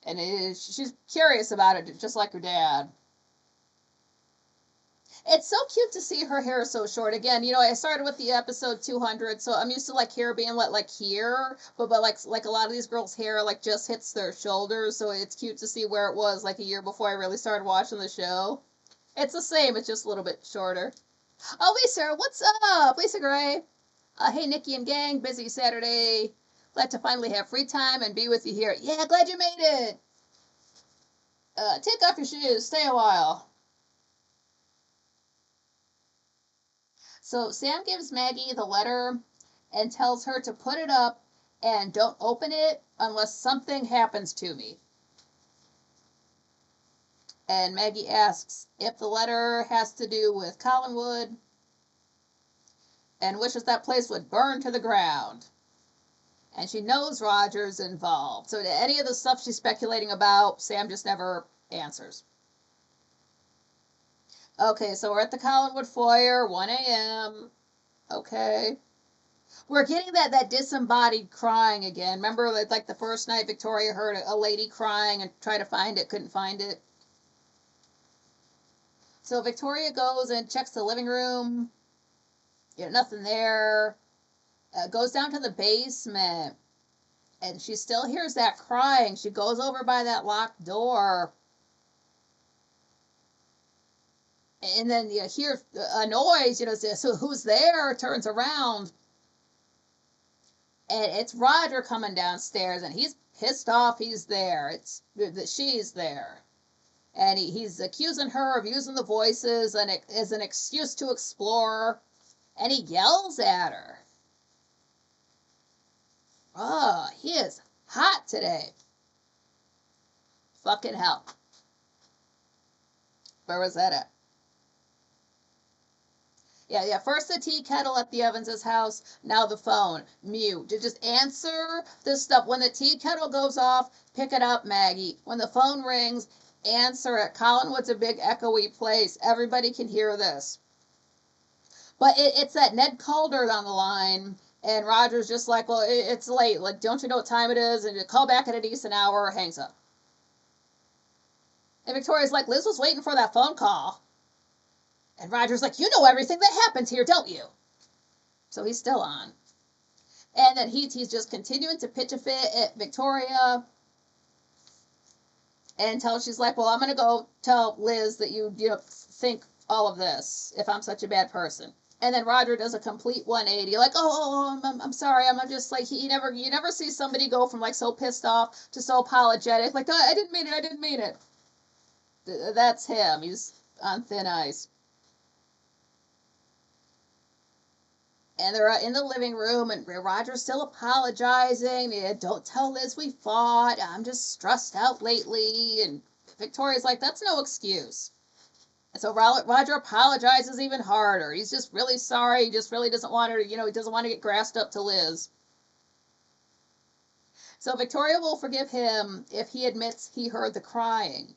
And she's curious about it, just like her dad. It's so cute to see her hair so short. Again, I started with the episode 200, so I'm used to hair being like here, but like a lot of these girls' hair just hits their shoulders, so it's cute to see where it was a year before I really started watching the show. It's the same, it's just a little bit shorter. Oh, Lisa, what's up? Lisa Gray. Hey, Nikki and gang, busy Saturday. Glad to finally have free time and be with you here. Yeah, glad you made it. Take off your shoes, stay a while. So Sam gives Maggie the letter and tells her to put it up and don't open it unless something happens to me. And Maggie asks if the letter has to do with Collinwood and wishes that place would burn to the ground. And she knows Roger's involved. So to any of the stuff she's speculating about, Sam just never answers. Okay, so we're at the Collinwood foyer, 1 a.m. Okay. We're getting that disembodied crying again. Remember, the first night Victoria heard a lady crying and tried to find it, couldn't find it. So Victoria goes and checks the living room. Nothing there. Goes down to the basement. And she still hears that crying. She goes over by that locked door. And then you hear a noise, so who's there? Turns around. And it's Roger coming downstairs, and he's pissed off he's there. It's that she's there. And he's accusing her of using the voices and as an excuse to explore. And he yells at her. Oh, he is hot today. Fucking hell. Where was that at? Yeah. First the tea kettle at the Evans' house. Now the phone. Mute. Just answer this stuff. When the tea kettle goes off, pick it up, Maggie. When the phone rings, answer it. Collinwood's a big echoey place. Everybody can hear this. But it's that Ned Calder on the line. And Roger's just like, well, it's late. Don't you know what time it is? And you call back at a decent hour. Hangs up. And Victoria's like, Liz was waiting for that phone call. And Roger's like, you know everything that happens here, don't you? So he's still on. And then he's just continuing to pitch a fit at Victoria until she's like, well, I'm going to go tell Liz that you think all of this if I'm such a bad person. And then Roger does a complete 180, like, I'm sorry, I'm just like, you never see somebody go from so pissed off to so apologetic, like, oh, I didn't mean it. That's him. He's on thin ice. And they're in the living room, and Roger's still apologizing. Yeah, don't tell Liz we fought. I'm just stressed out lately. And Victoria's like, that's no excuse. And so Roger apologizes even harder. He's just really sorry. He just really doesn't want her to, he doesn't want to get grassed up to Liz. So Victoria will forgive him if he admits he heard the crying.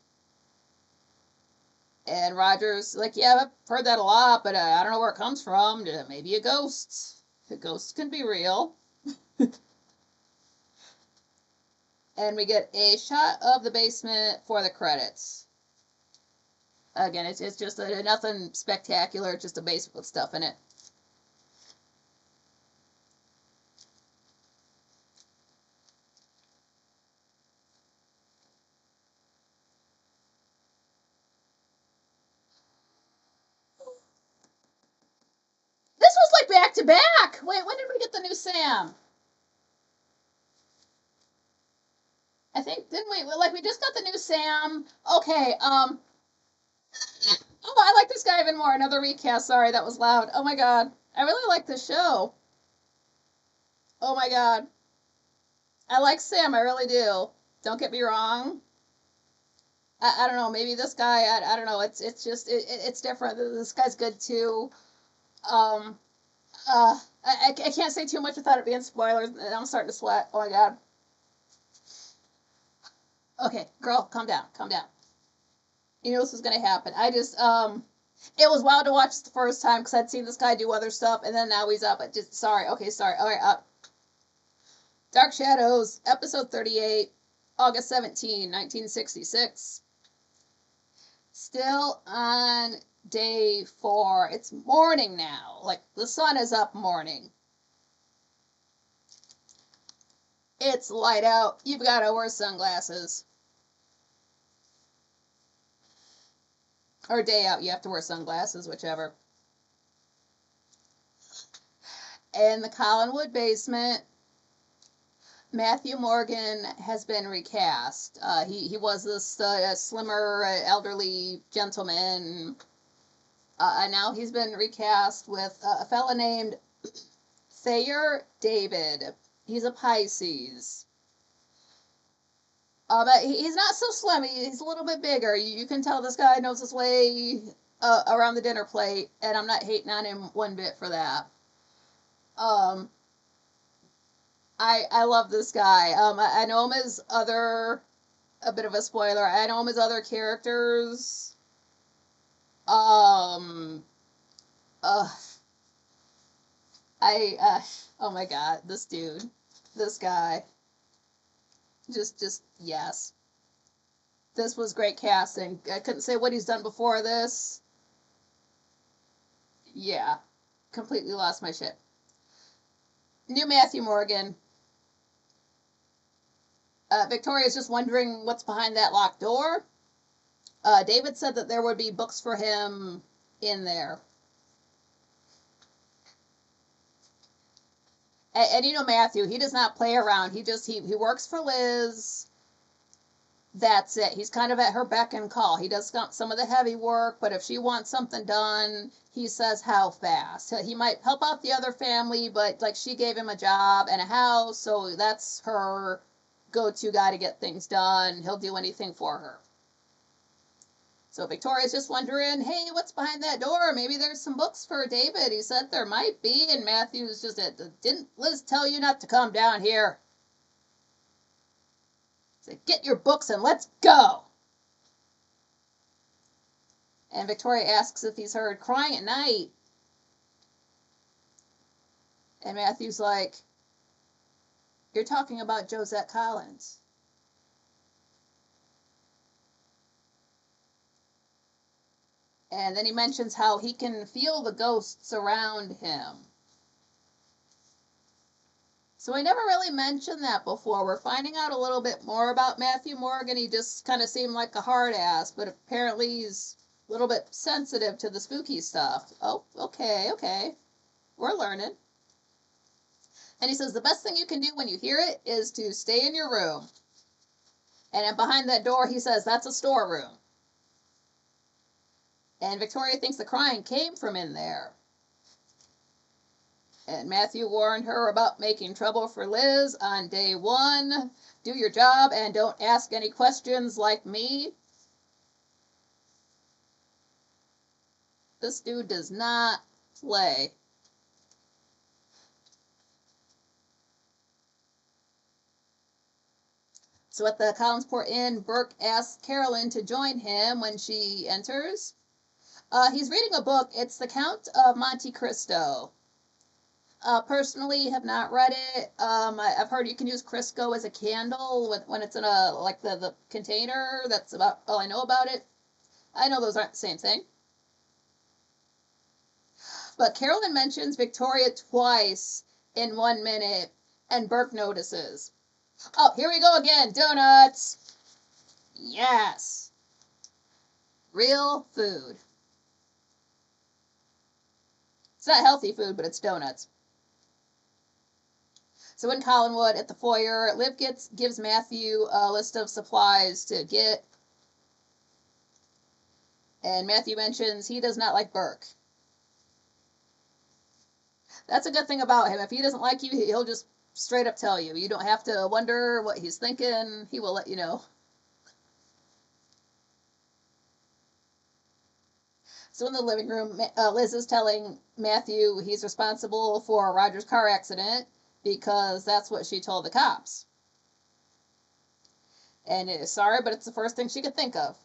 And Roger's like, yeah, I've heard that a lot, but I don't know where it comes from. Maybe a ghost. A ghost can be real. And we get a shot of the basement for the credits. Again, it's just nothing spectacular, just a basement with stuff in it. This was like back to back. Wait, when did we get the new Sam? I think, didn't we? Like, we just got the new Sam. Okay, oh, I like this guy even more. Another recast. Sorry, that was loud. Oh my god. I really like this show. Oh my god. I like Sam, I really do. Don't get me wrong. I don't know, maybe this guy, I don't know, it's just, it's different. This guy's good too. Um, I can't say too much without it being spoilers, and I'm starting to sweat. Oh my god. Okay, girl, calm down, calm down. You knew this was gonna happen. It was wild to watch the first time because I'd seen this guy do other stuff, and then now he's up. Just sorry. Okay, sorry. All right. Dark Shadows, episode 38, August 17, 1966. Still on day 4. It's morning now. Like the sun is up morning. It's light out. You've got to wear sunglasses. Or day out, you have to wear sunglasses, whichever. In the Collinwood basement, Matthew Morgan has been recast. He was this slimmer, elderly gentleman. And now he's been recast with a fella named Thayer David. He's a Pisces. But he's not so slim. He's a little bit bigger. You can tell this guy knows his way around the dinner plate, and I'm not hating on him one bit for that. I love this guy. I know him as a bit of a spoiler. I know him as other characters. Um, uh, oh my god, this dude, this guy, just yes. This was great casting. I couldn't say what he's done before this. Yeah, completely lost my shit. New Matthew Morgan. Victoria's just wondering what's behind that locked door. David said that there would be books for him in there. And you know Matthew, he does not play around. He works for Liz. That's it. He's kind of at her beck and call. He does some of the heavy work, but if she wants something done, he says how fast. He might help out the other family, but like she gave him a job and a house, so that's her go-to guy to get things done. He'll do anything for her. So Victoria's just wondering, hey, what's behind that door? Maybe there's some books for David. He said there might be, and Matthew's just, didn't Liz tell you not to come down here? He said, get your books and let's go. And Victoria asks if he's heard crying at night. And Matthew's like, you're talking about Josette Collins. And then he mentions how he can feel the ghosts around him. So I never really mentioned that before. We're finding out a little bit more about Matthew Morgan. He just kind of seemed like a hard ass, but apparently he's a little bit sensitive to the spooky stuff. Oh, okay. We're learning. And he says the best thing you can do when you hear it is to stay in your room. And then behind that door, he says, that's a storeroom. And Victoria thinks the crying came from in there. And Matthew warned her about making trouble for Liz on day 1. Do your job and don't ask any questions like me. This dude does not play. So at the Collinsport Inn, Burke asks Carolyn to join him when she enters. He's reading a book. It's The Count of Monte Cristo. Personally, have not read it. I've heard you can use Crisco as a candle when it's in a like the container. That's about all I know about it. I know those aren't the same thing. But Carolyn mentions Victoria twice in 1 minute, and Burke notices. Oh, here we go again. Donuts. Yes. Real food. It's not healthy food, but it's donuts. So in Collinwood at the foyer, Liv gives Matthew a list of supplies to get. And Matthew mentions he does not like Burke. That's a good thing about him. If he doesn't like you, he'll just straight up tell you. You don't have to wonder what he's thinking. He will let you know. So in the living room, Liz is telling Matthew he's responsible for Roger's car accident because that's what she told the cops. And it is sorry, but it's the first thing she could think of.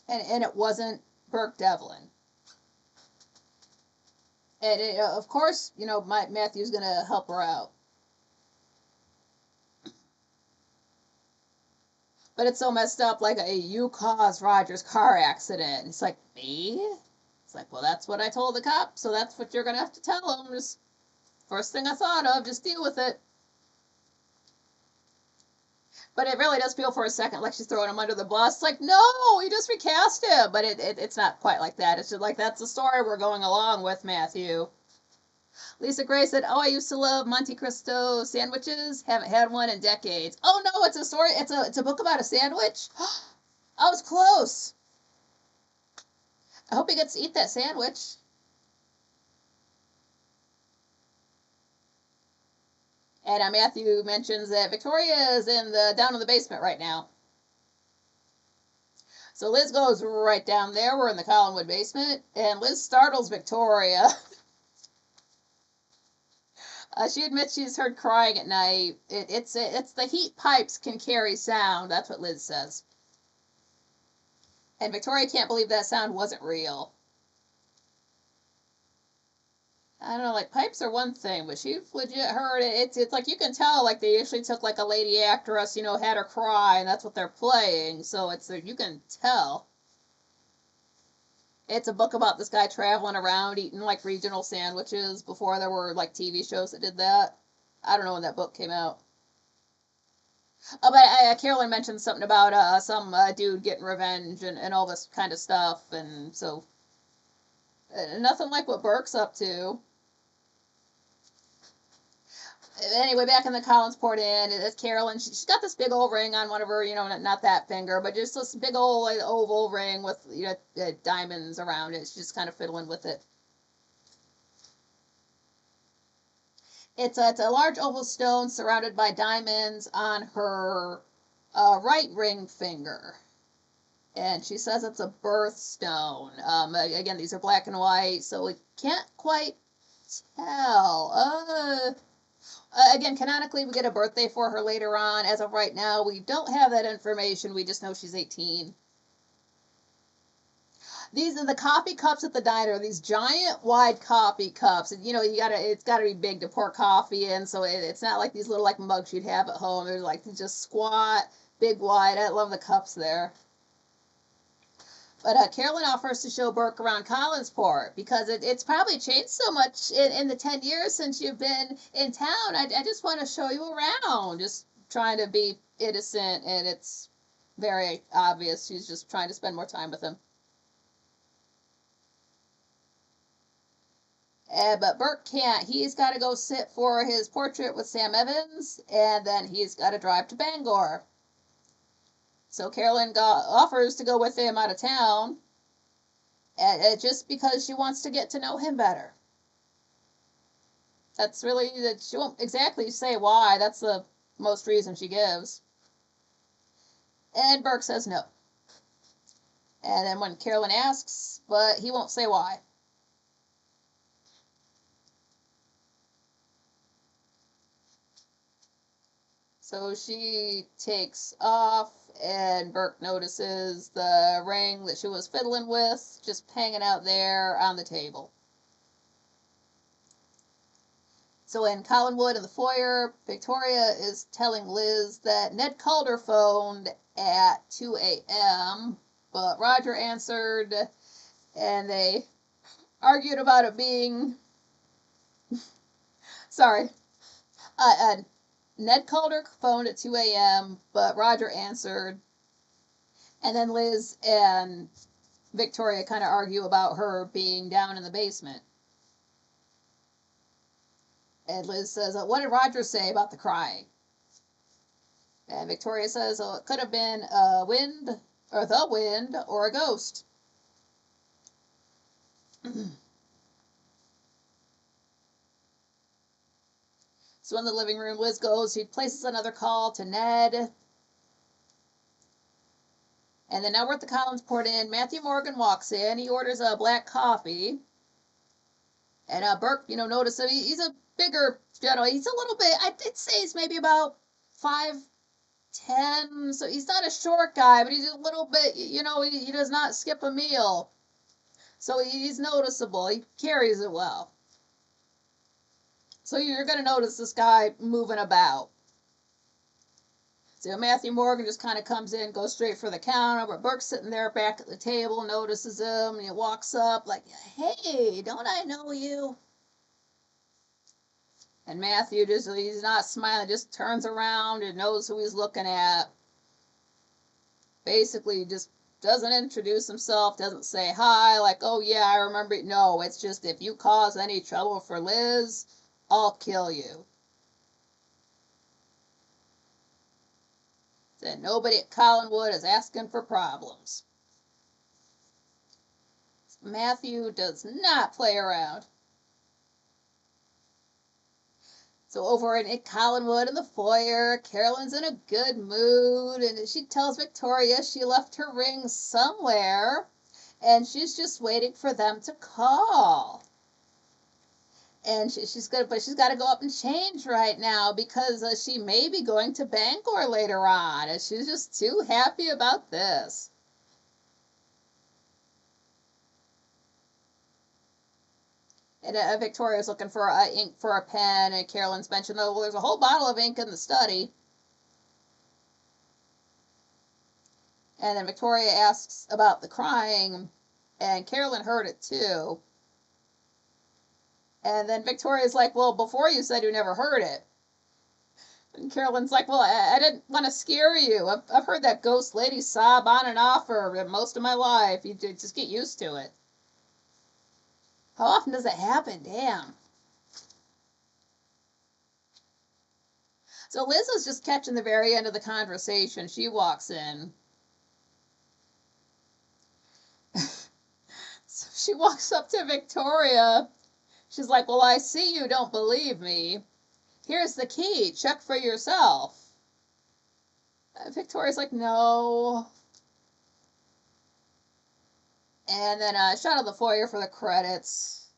And it wasn't Burke Devlin. And it, of course, Matthew's going to help her out. But it's so messed up, like, you caused Roger's car accident. And it's like, me? It's like, well, that's what I told the cop, so that's what you're going to have to tell him. Just first thing I thought of, just deal with it. But it really does feel for a second like she's throwing him under the bus. It's like, no, you just recast him. But it's not quite like that. It's just like, that's the story we're going along with, Matthew. Lisa Gray said, oh, I used to love Monte Cristo sandwiches. Haven't had one in decades. Oh, no, it's a story. It's a book about a sandwich. I was close. I hope he gets to eat that sandwich. And Matthew mentions that Victoria is down in the basement right now. So Liz goes right down there. We're in the Collinwood basement. And Liz startles Victoria. She admits she's heard crying at night. It's the heat pipes can carry sound. That's what Liz says. And Victoria can't believe that sound wasn't real. I don't know, like, pipes are one thing, but she legit heard it. It's like, you can tell, like, they usually took, like, a lady actress, had her cry, and that's what they're playing, so you can tell. It's a book about this guy traveling around eating, like, regional sandwiches before there were, like, TV shows that did that. I don't know when that book came out. Oh, but Carolyn mentioned something about some dude getting revenge and all this kind of stuff, and so nothing like what Burke's up to. Anyway, back in the Collinsport Inn, it's Carolyn. She's got this big old ring on one of her, not that finger, but just this big old like, oval ring with diamonds around it. She's just kind of fiddling with it. It's a large oval stone surrounded by diamonds on her right ring finger. And she says it's a birthstone. Again, these are black and white, so we can't quite tell. Again, canonically, we get a birthday for her later on. As of right now, we don't have that information. We just know she's 18. These are the coffee cups at the diner. These giant, wide coffee cups. And, it's got to be big to pour coffee in. So it's not like these little like mugs you'd have at home. They're like just squat, big, wide. I love the cups there. But Carolyn offers to show Burke around Collinsport because it's probably changed so much in the 10 years since you've been in town. I just want to show you around. Just trying to be innocent, and it's very obvious she's just trying to spend more time with him. But Burke can't. He's got to go sit for his portrait with Sam Evans, and then he's got to drive to Bangor. So Carolyn offers to go with him out of town, just because she wants to get to know him better. That's really, she won't exactly say why. That's the most reason she gives. And Burke says no. And then when Carolyn asks, but he won't say why. So she takes off, and Burke notices the ring that she was fiddling with just hanging out there on the table. So in Collinwood in the foyer, Victoria is telling Liz that Ned called her phone at 2 a.m., but Roger answered, and they argued about it being... Sorry. Ned called her phone at 2 a.m., but Roger answered, and then Liz and Victoria kind of argue about her being down in the basement. And Liz says, what did Roger say about the crying? And Victoria says, it could have been a wind, or the wind, or a ghost. So in the living room, Liz goes, she places another call to Ned. And then now we're at the Collinsport Inn. Matthew Morgan walks in. He orders a black coffee. And Burke, notices him. He's a bigger gentleman. He's a little bit, I'd say he's maybe about 5'10". So he's not a short guy, but he's a little bit, he does not skip a meal. So he's noticeable. He carries it well. So you're going to notice this guy moving about. So Matthew Morgan just kind of comes in, goes straight for the counter, but Burke's sitting there back at the table, notices him, and he walks up like, hey, don't I know you? And Matthew he's not smiling, just turns around and knows who he's looking at. Basically just doesn't introduce himself, doesn't say hi, like, oh yeah, I remember. No, it's just, if you cause any trouble for Liz, I'll kill you. Said nobody at Collinwood is asking for problems. Matthew does not play around. So over at Collinwood in the foyer, Carolyn's in a good mood, and she tells Victoria she left her ring somewhere, and she's just waiting for them to call. And she's got to go up and change right now because she may be going to Bangor later on, and she's just too happy about this. And Victoria's looking for ink for a pen, and Carolyn's mentioned, oh, well, there's a whole bottle of ink in the study. And then Victoria asks about the crying, and Carolyn heard it too. And then Victoria's like, well, before you said you never heard it. And Carolyn's like, well, I didn't want to scare you. I've heard that ghost lady sob on and off for most of my life. You just get used to it. How often does that happen? Damn. So Liz is just catching the very end of the conversation. She walks in. So she walks up to Victoria. She's like, well, I see you don't believe me. Here's the key. Check for yourself. Victoria's like, no. And then a shot of the foyer for the credits.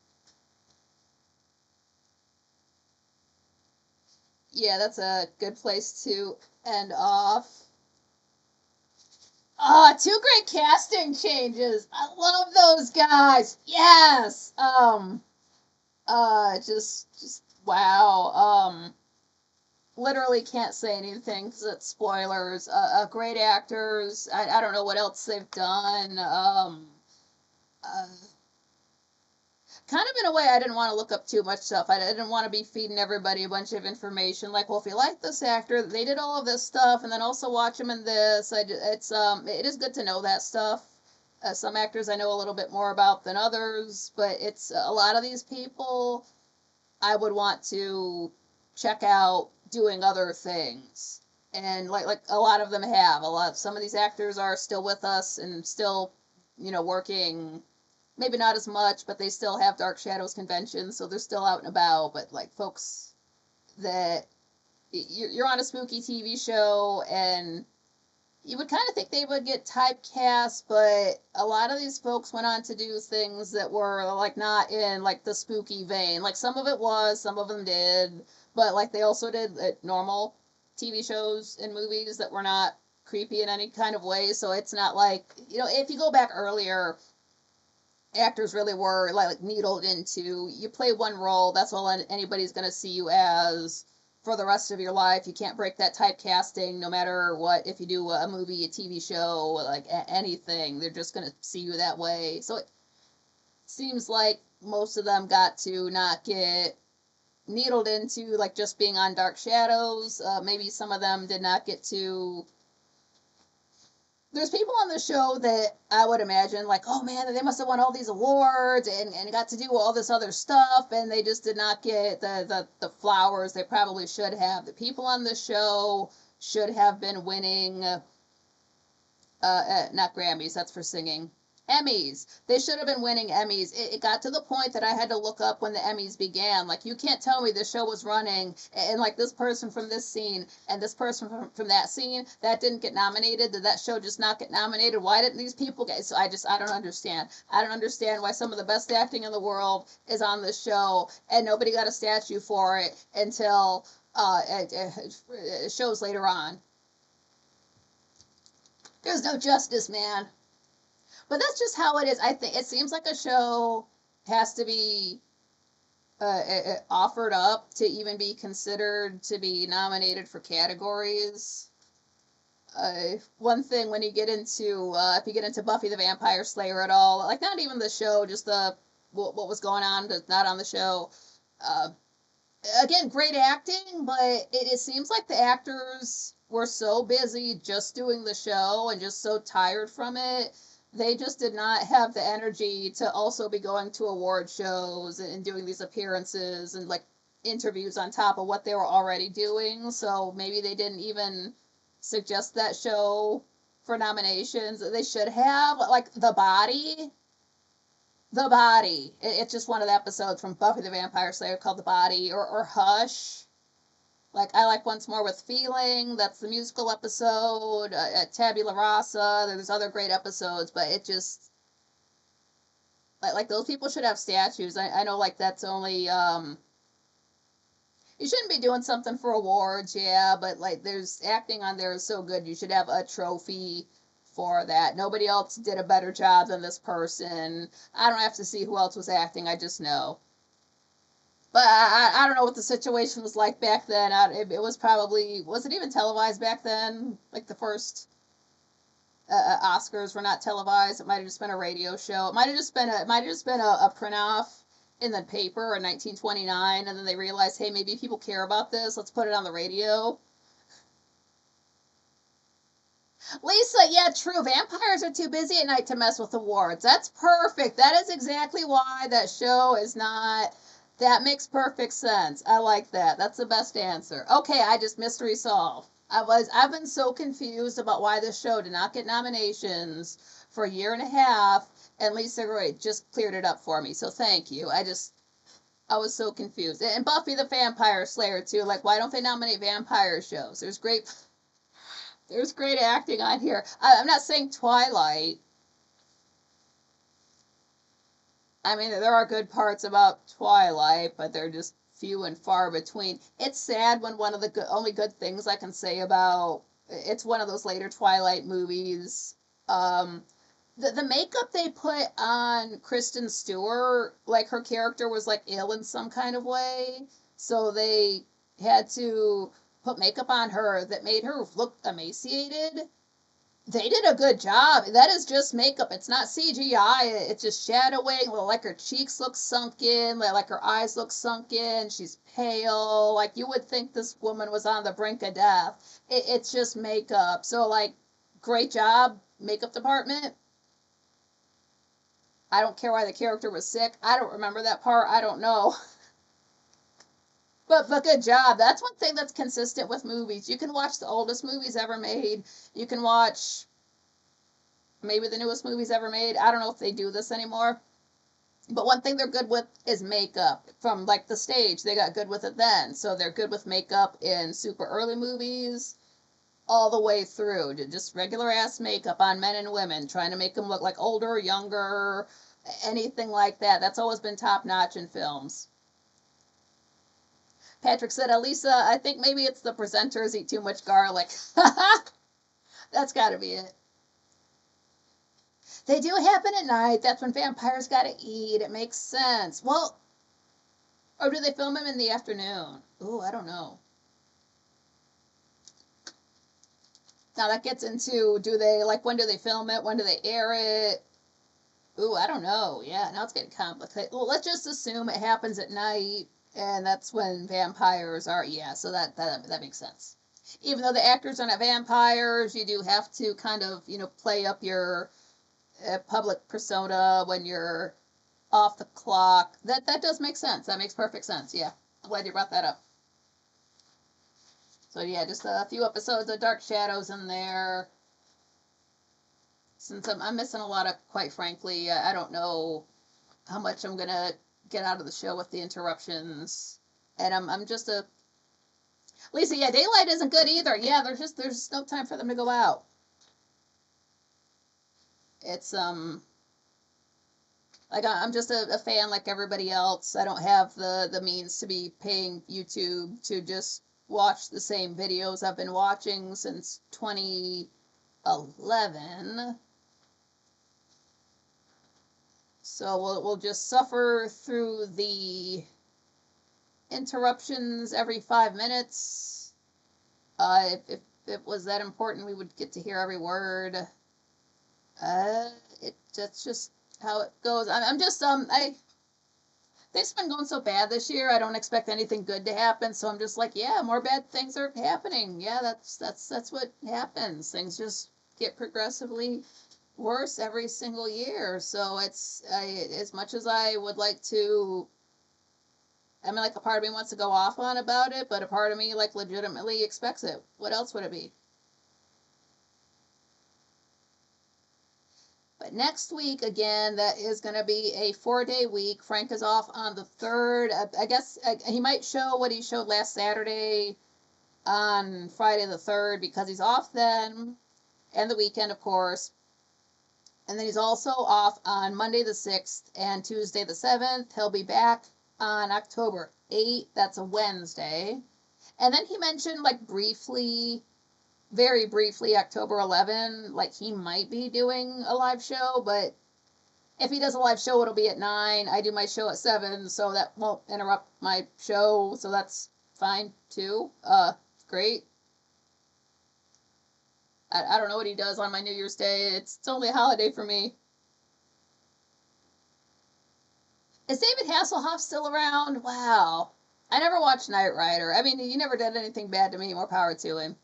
Yeah, that's a good place to end off. Two great casting changes. I love those guys. Yes. Just wow. Literally can't say anything because it's spoilers. Great actors. I don't know what else they've done. Kind of in a way, I didn't want to look up too much stuff. I didn't want to be feeding everybody a bunch of information. Like, well, if you like this actor, they did all of this stuff, and then also watch them in this. It is good to know that stuff. Some actors I know a little bit more about than others, but it's a lot of these people I would want to check out doing other things. And like a lot of them have. Some of these actors are still with us and still, working. Maybe not as much, but they still have Dark Shadows conventions, so they're still out and about. But like folks that you're on a spooky TV show, and you would kind of think they would get typecast, but a lot of these folks went on to do things that were like not in like the spooky vein. Like some of it was, some of them did, but like they also did normal TV shows and movies that were not creepy in any kind of way. So it's not like, if you go back earlier, actors really were like needled into, you play one role, that's all anybody's going to see you as for the rest of your life. You can't break that typecasting no matter what. If you do a movie, a TV show, like anything, they're just going to see you that way. So it seems like most of them got to not get needled into like just being on Dark Shadows. Maybe some of them did not get to. There's people on the show that I would imagine like, oh man, they must have won all these awards and got to do all this other stuff, and they just did not get the flowers they probably should have. The people on the show should have been winning, not Grammys, that's for singing. Emmys. They should have been winning Emmys. It got to the point that I had to look up when the Emmys began. Like, you can't tell me the show was running and like this person from this scene and this person from that scene that didn't get nominated. Did that show just not get nominated? Why didn't these people get? So I don't understand. I don't understand why some of the best acting in the world is on this show and nobody got a statue for it until shows later on. There's no justice, man. But that's just how it is. I think it seems like a show has to be offered up to even be considered to be nominated for categories. One thing when you get into if you get into Buffy the Vampire Slayer at all, like not even the show, just the what was going on that's not on the show. Uh, Again, great acting, but it seems like the actors were so busy just doing the show and just so tired from it. They just did not have the energy to also be going to award shows and doing these appearances and like interviews on top of what they were already doing. So maybe they didn't even suggest that show for nominations. They should have, like The Body. The Body. It's just one of the episodes from Buffy the Vampire Slayer called The Body, or Hush. Like, I like Once More with Feeling. That's the musical episode. At Tabula Rasa. There's other great episodes, but it just like those people should have statues. I know like that's only you shouldn't be doing something for awards, yeah, but like there's acting on there is so good you should have a trophy for that. Nobody else did a better job than this person. I don't have to see who else was acting, I just know. But I don't know what the situation was like back then. It was probably, was it even televised back then? Like the first Oscars were not televised. It might have just been a radio show. It might have just been a print off in the paper in 1929, and then they realized, hey, maybe people care about this. Let's put it on the radio. Lisa, yeah, true. Vampires are too busy at night to mess with awards. That's perfect. That is exactly why that show is not. That makes perfect sense. I like that. That's the best answer. Okay, I just mystery solved. I've been so confused about why this show did not get nominations for a year and a half, and Lisa Roy just cleared it up for me. So thank you. I was so confused. And Buffy the Vampire Slayer too. Like, why don't they nominate vampire shows? There's great acting on here. I'm not saying Twilight. I mean, there are good parts about Twilight, but they're just few and far between. It's sad when one of the only good things I can say about it's one of those later Twilight movies. The makeup they put on Kristen Stewart, like her character was like ill in some kind of way, so they had to put makeup on her that made her look emaciated. They did a good job. That is just makeup. It's not CGI. It's just shadowing. Like her cheeks look sunken. Like her eyes look sunken. She's pale. Like you would think this woman was on the brink of death. It's just makeup. So like, great job, makeup department. I don't care why the character was sick. I don't remember that part. I don't know. But good job. That's one thing that's consistent with movies. You can watch the oldest movies ever made. You can watch maybe the newest movies ever made. I don't know if they do this anymore. But one thing they're good with is makeup. From like the stage, they got good with it then. So they're good with makeup in super early movies all the way through. Just regular ass makeup on men and women, trying to make them look like older, younger, anything like that. That's always been top notch in films. Patrick said, Elisa, I think maybe it's the presenters eat too much garlic. That's got to be it. They do happen at night. That's when vampires gotta eat. It makes sense. Well, or do they film them in the afternoon? Ooh, I don't know. Now that gets into, do they, like, when do they film it? When do they air it? Ooh, I don't know. Yeah, now it's getting complicated. Well, let's just assume it happens at night, and that's when vampires are. Yeah, so that makes sense. Even though the actors are not vampires, you do have to kind of, play up your public persona when you're off the clock. That does make sense. That makes perfect sense. Yeah, I'm glad you brought that up. So yeah, just a few episodes of Dark Shadows in there. Since I'm missing a lot of, quite frankly, I don't know how much I'm gonna get out of the show with the interruptions. And I'm just a Lisa. Yeah, daylight isn't good either. Yeah, there's no time for them to go out. It's like I'm just a fan like everybody else. I don't have the means to be paying YouTube to just watch the same videos I've been watching since 2011. So we'll just suffer through the interruptions every 5 minutes. If it was that important, we would get to hear every word. That's just how it goes. I'm just they've been going so bad this year. I don't expect anything good to happen. So I'm just like, yeah, more bad things are happening. Yeah, that's what happens. Things just get progressively worse every single year. So it's as much as I would like to. I mean, like, a part of me wants to go off on about it, but a part of me, like, legitimately expects it. What else would it be? But next week, again, that is going to be a 4-day week. Frank is off on the 3rd. I guess he might show what he showed last Saturday on Friday the 3rd because he's off then, and the weekend, of course. And then he's also off on Monday the 6th and Tuesday the 7th. He'll be back on October 8th. That's a Wednesday. And then he mentioned, like, briefly, very briefly, October 11th, like, he might be doing a live show, but if he does a live show, it'll be at 9. I do my show at 7, so that won't interrupt my show, so that's fine, too. Great. I don't know what he does on my New Year's Day. It's only a holiday for me. Is David Hasselhoff still around? Wow. I never watched Knight Rider. I mean, he never did anything bad to me. More power to him.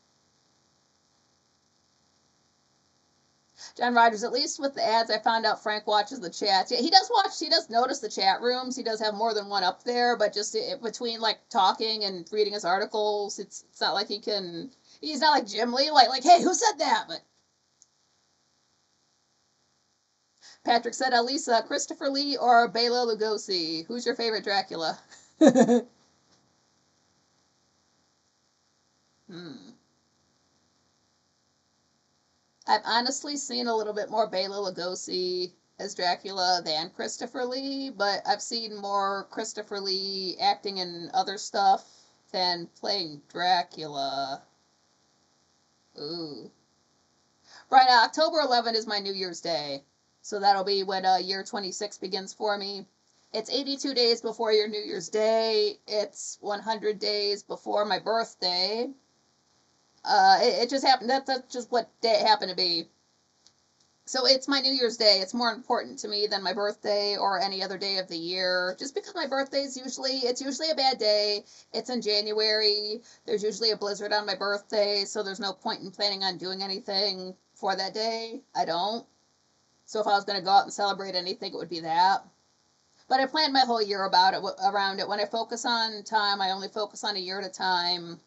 John Rogers, at least with the ads, I found out Frank watches the chats. Yeah, he does notice the chat rooms. He does have more than one up there, but just between, like, talking and reading his articles, it's not like he's not like Jim Lee, like, hey, who said that? But Patrick said, Elisa, Christopher Lee or Bela Lugosi? Who's your favorite Dracula? I've honestly seen a little bit more Bela Lugosi as Dracula than Christopher Lee, but I've seen more Christopher Lee acting in other stuff than playing Dracula. Ooh. Right now, October 11th is my New Year's Day. So that'll be when year 26 begins for me. It's 82 days before your New Year's Day. It's 100 days before my birthday. It just happened. That's just what day it happened to be. So it's my New Year's Day. It's more important to me than my birthday or any other day of the year. Just because my birthday is usually a bad day. It's in January. There's usually a blizzard on my birthday, so there's no point in planning on doing anything for that day. I don't. So if I was going to go out and celebrate anything, it would be that. But I planned my whole year around it. When I focus on time, I only focus on a year at a time.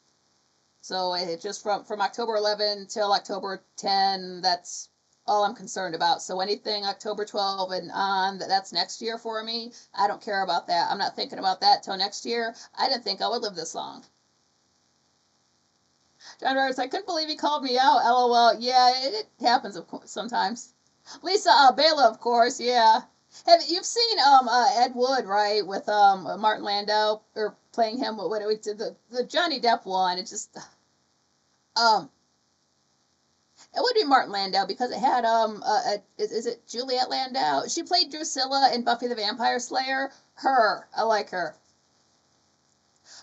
So it just from October 11 till October 10, that's all I'm concerned about. So anything October 12 and on, that's next year for me. I don't care about that. I'm not thinking about that till next year. I didn't think I would live this long. John Rogers, I couldn't believe he called me out. LOL. Yeah, it happens, of course, sometimes. Lisa Bela, of course. Yeah. You've seen Ed Wood, right, with Martin Landau, or playing him? What we did, the Johnny Depp one. It's just um It would be Martin Landau because it had is it Juliet Landau? She played Drusilla in Buffy the Vampire Slayer. Her, I like her.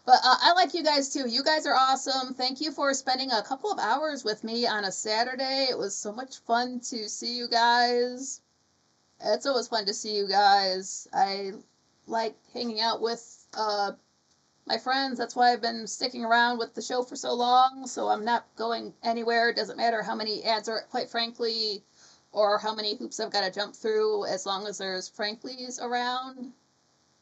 But I like you guys too. You guys are awesome. Thank you for spending a couple of hours with me on a Saturday. It was so much fun to see you guys. It's always fun to see you guys. I like hanging out with my friends. That's why I've been sticking around with the show for so long. So I'm not going anywhere. It doesn't matter how many ads are, quite frankly, or how many hoops I've got to jump through. As long as there's Franklys around,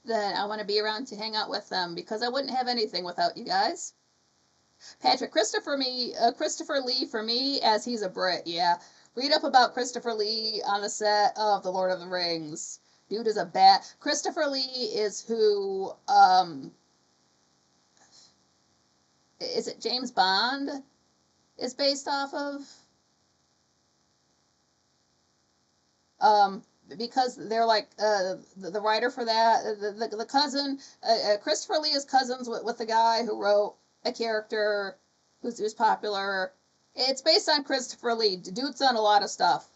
then I want to be around to hang out with them because I wouldn't have anything without you guys. Christopher Lee for me, as he's a Brit, yeah. Read up about Christopher Lee on the set of The Lord of the Rings. Dude is a bat. Christopher Lee is who, is it James Bond is based off of? Um, because they're like the writer for that, the cousin, Christopher Lee is cousins with the guy who wrote a character who's popular. It's based on Christopher Lee. Dude's done a lot of stuff.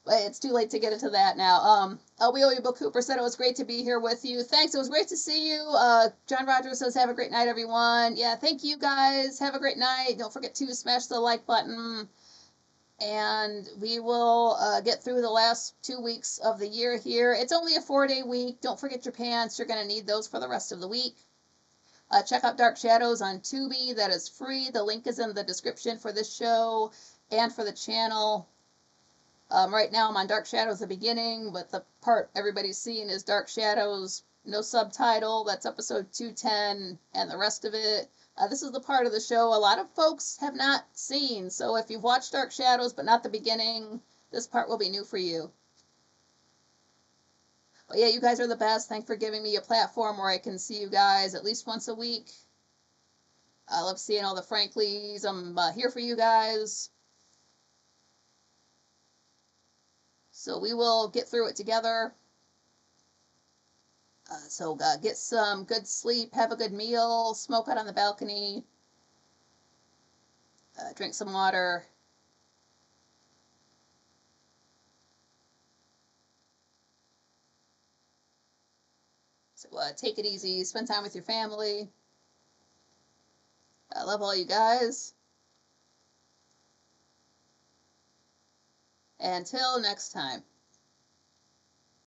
But it's too late to get into that now. Bill Cooper said it was great to be here with you. Thanks. It was great to see you. John Rogers says, have a great night, everyone. Yeah, thank you guys. Have a great night. Don't forget to smash the like button. And we will get through the last 2 weeks of the year here. It's only a 4-day week. Don't forget your pants. You're going to need those for the rest of the week. Check out Dark Shadows on Tubi. That is free. The link is in the description for this show and for the channel. Right now I'm on Dark Shadows the beginning, but the part everybody's seeing is Dark Shadows, no subtitle. That's episode 210, and the rest of it. This is the part of the show a lot of folks have not seen, so if you've watched Dark Shadows but not the beginning, this part will be new for you. But yeah, you guys are the best. Thanks for giving me a platform where I can see you guys at least once a week. I love seeing all the Franklies. I'm here for you guys. So we will get through it together. So get some good sleep, have a good meal, smoke out on the balcony, drink some water. So take it easy, spend time with your family. I love all you guys. Until next time.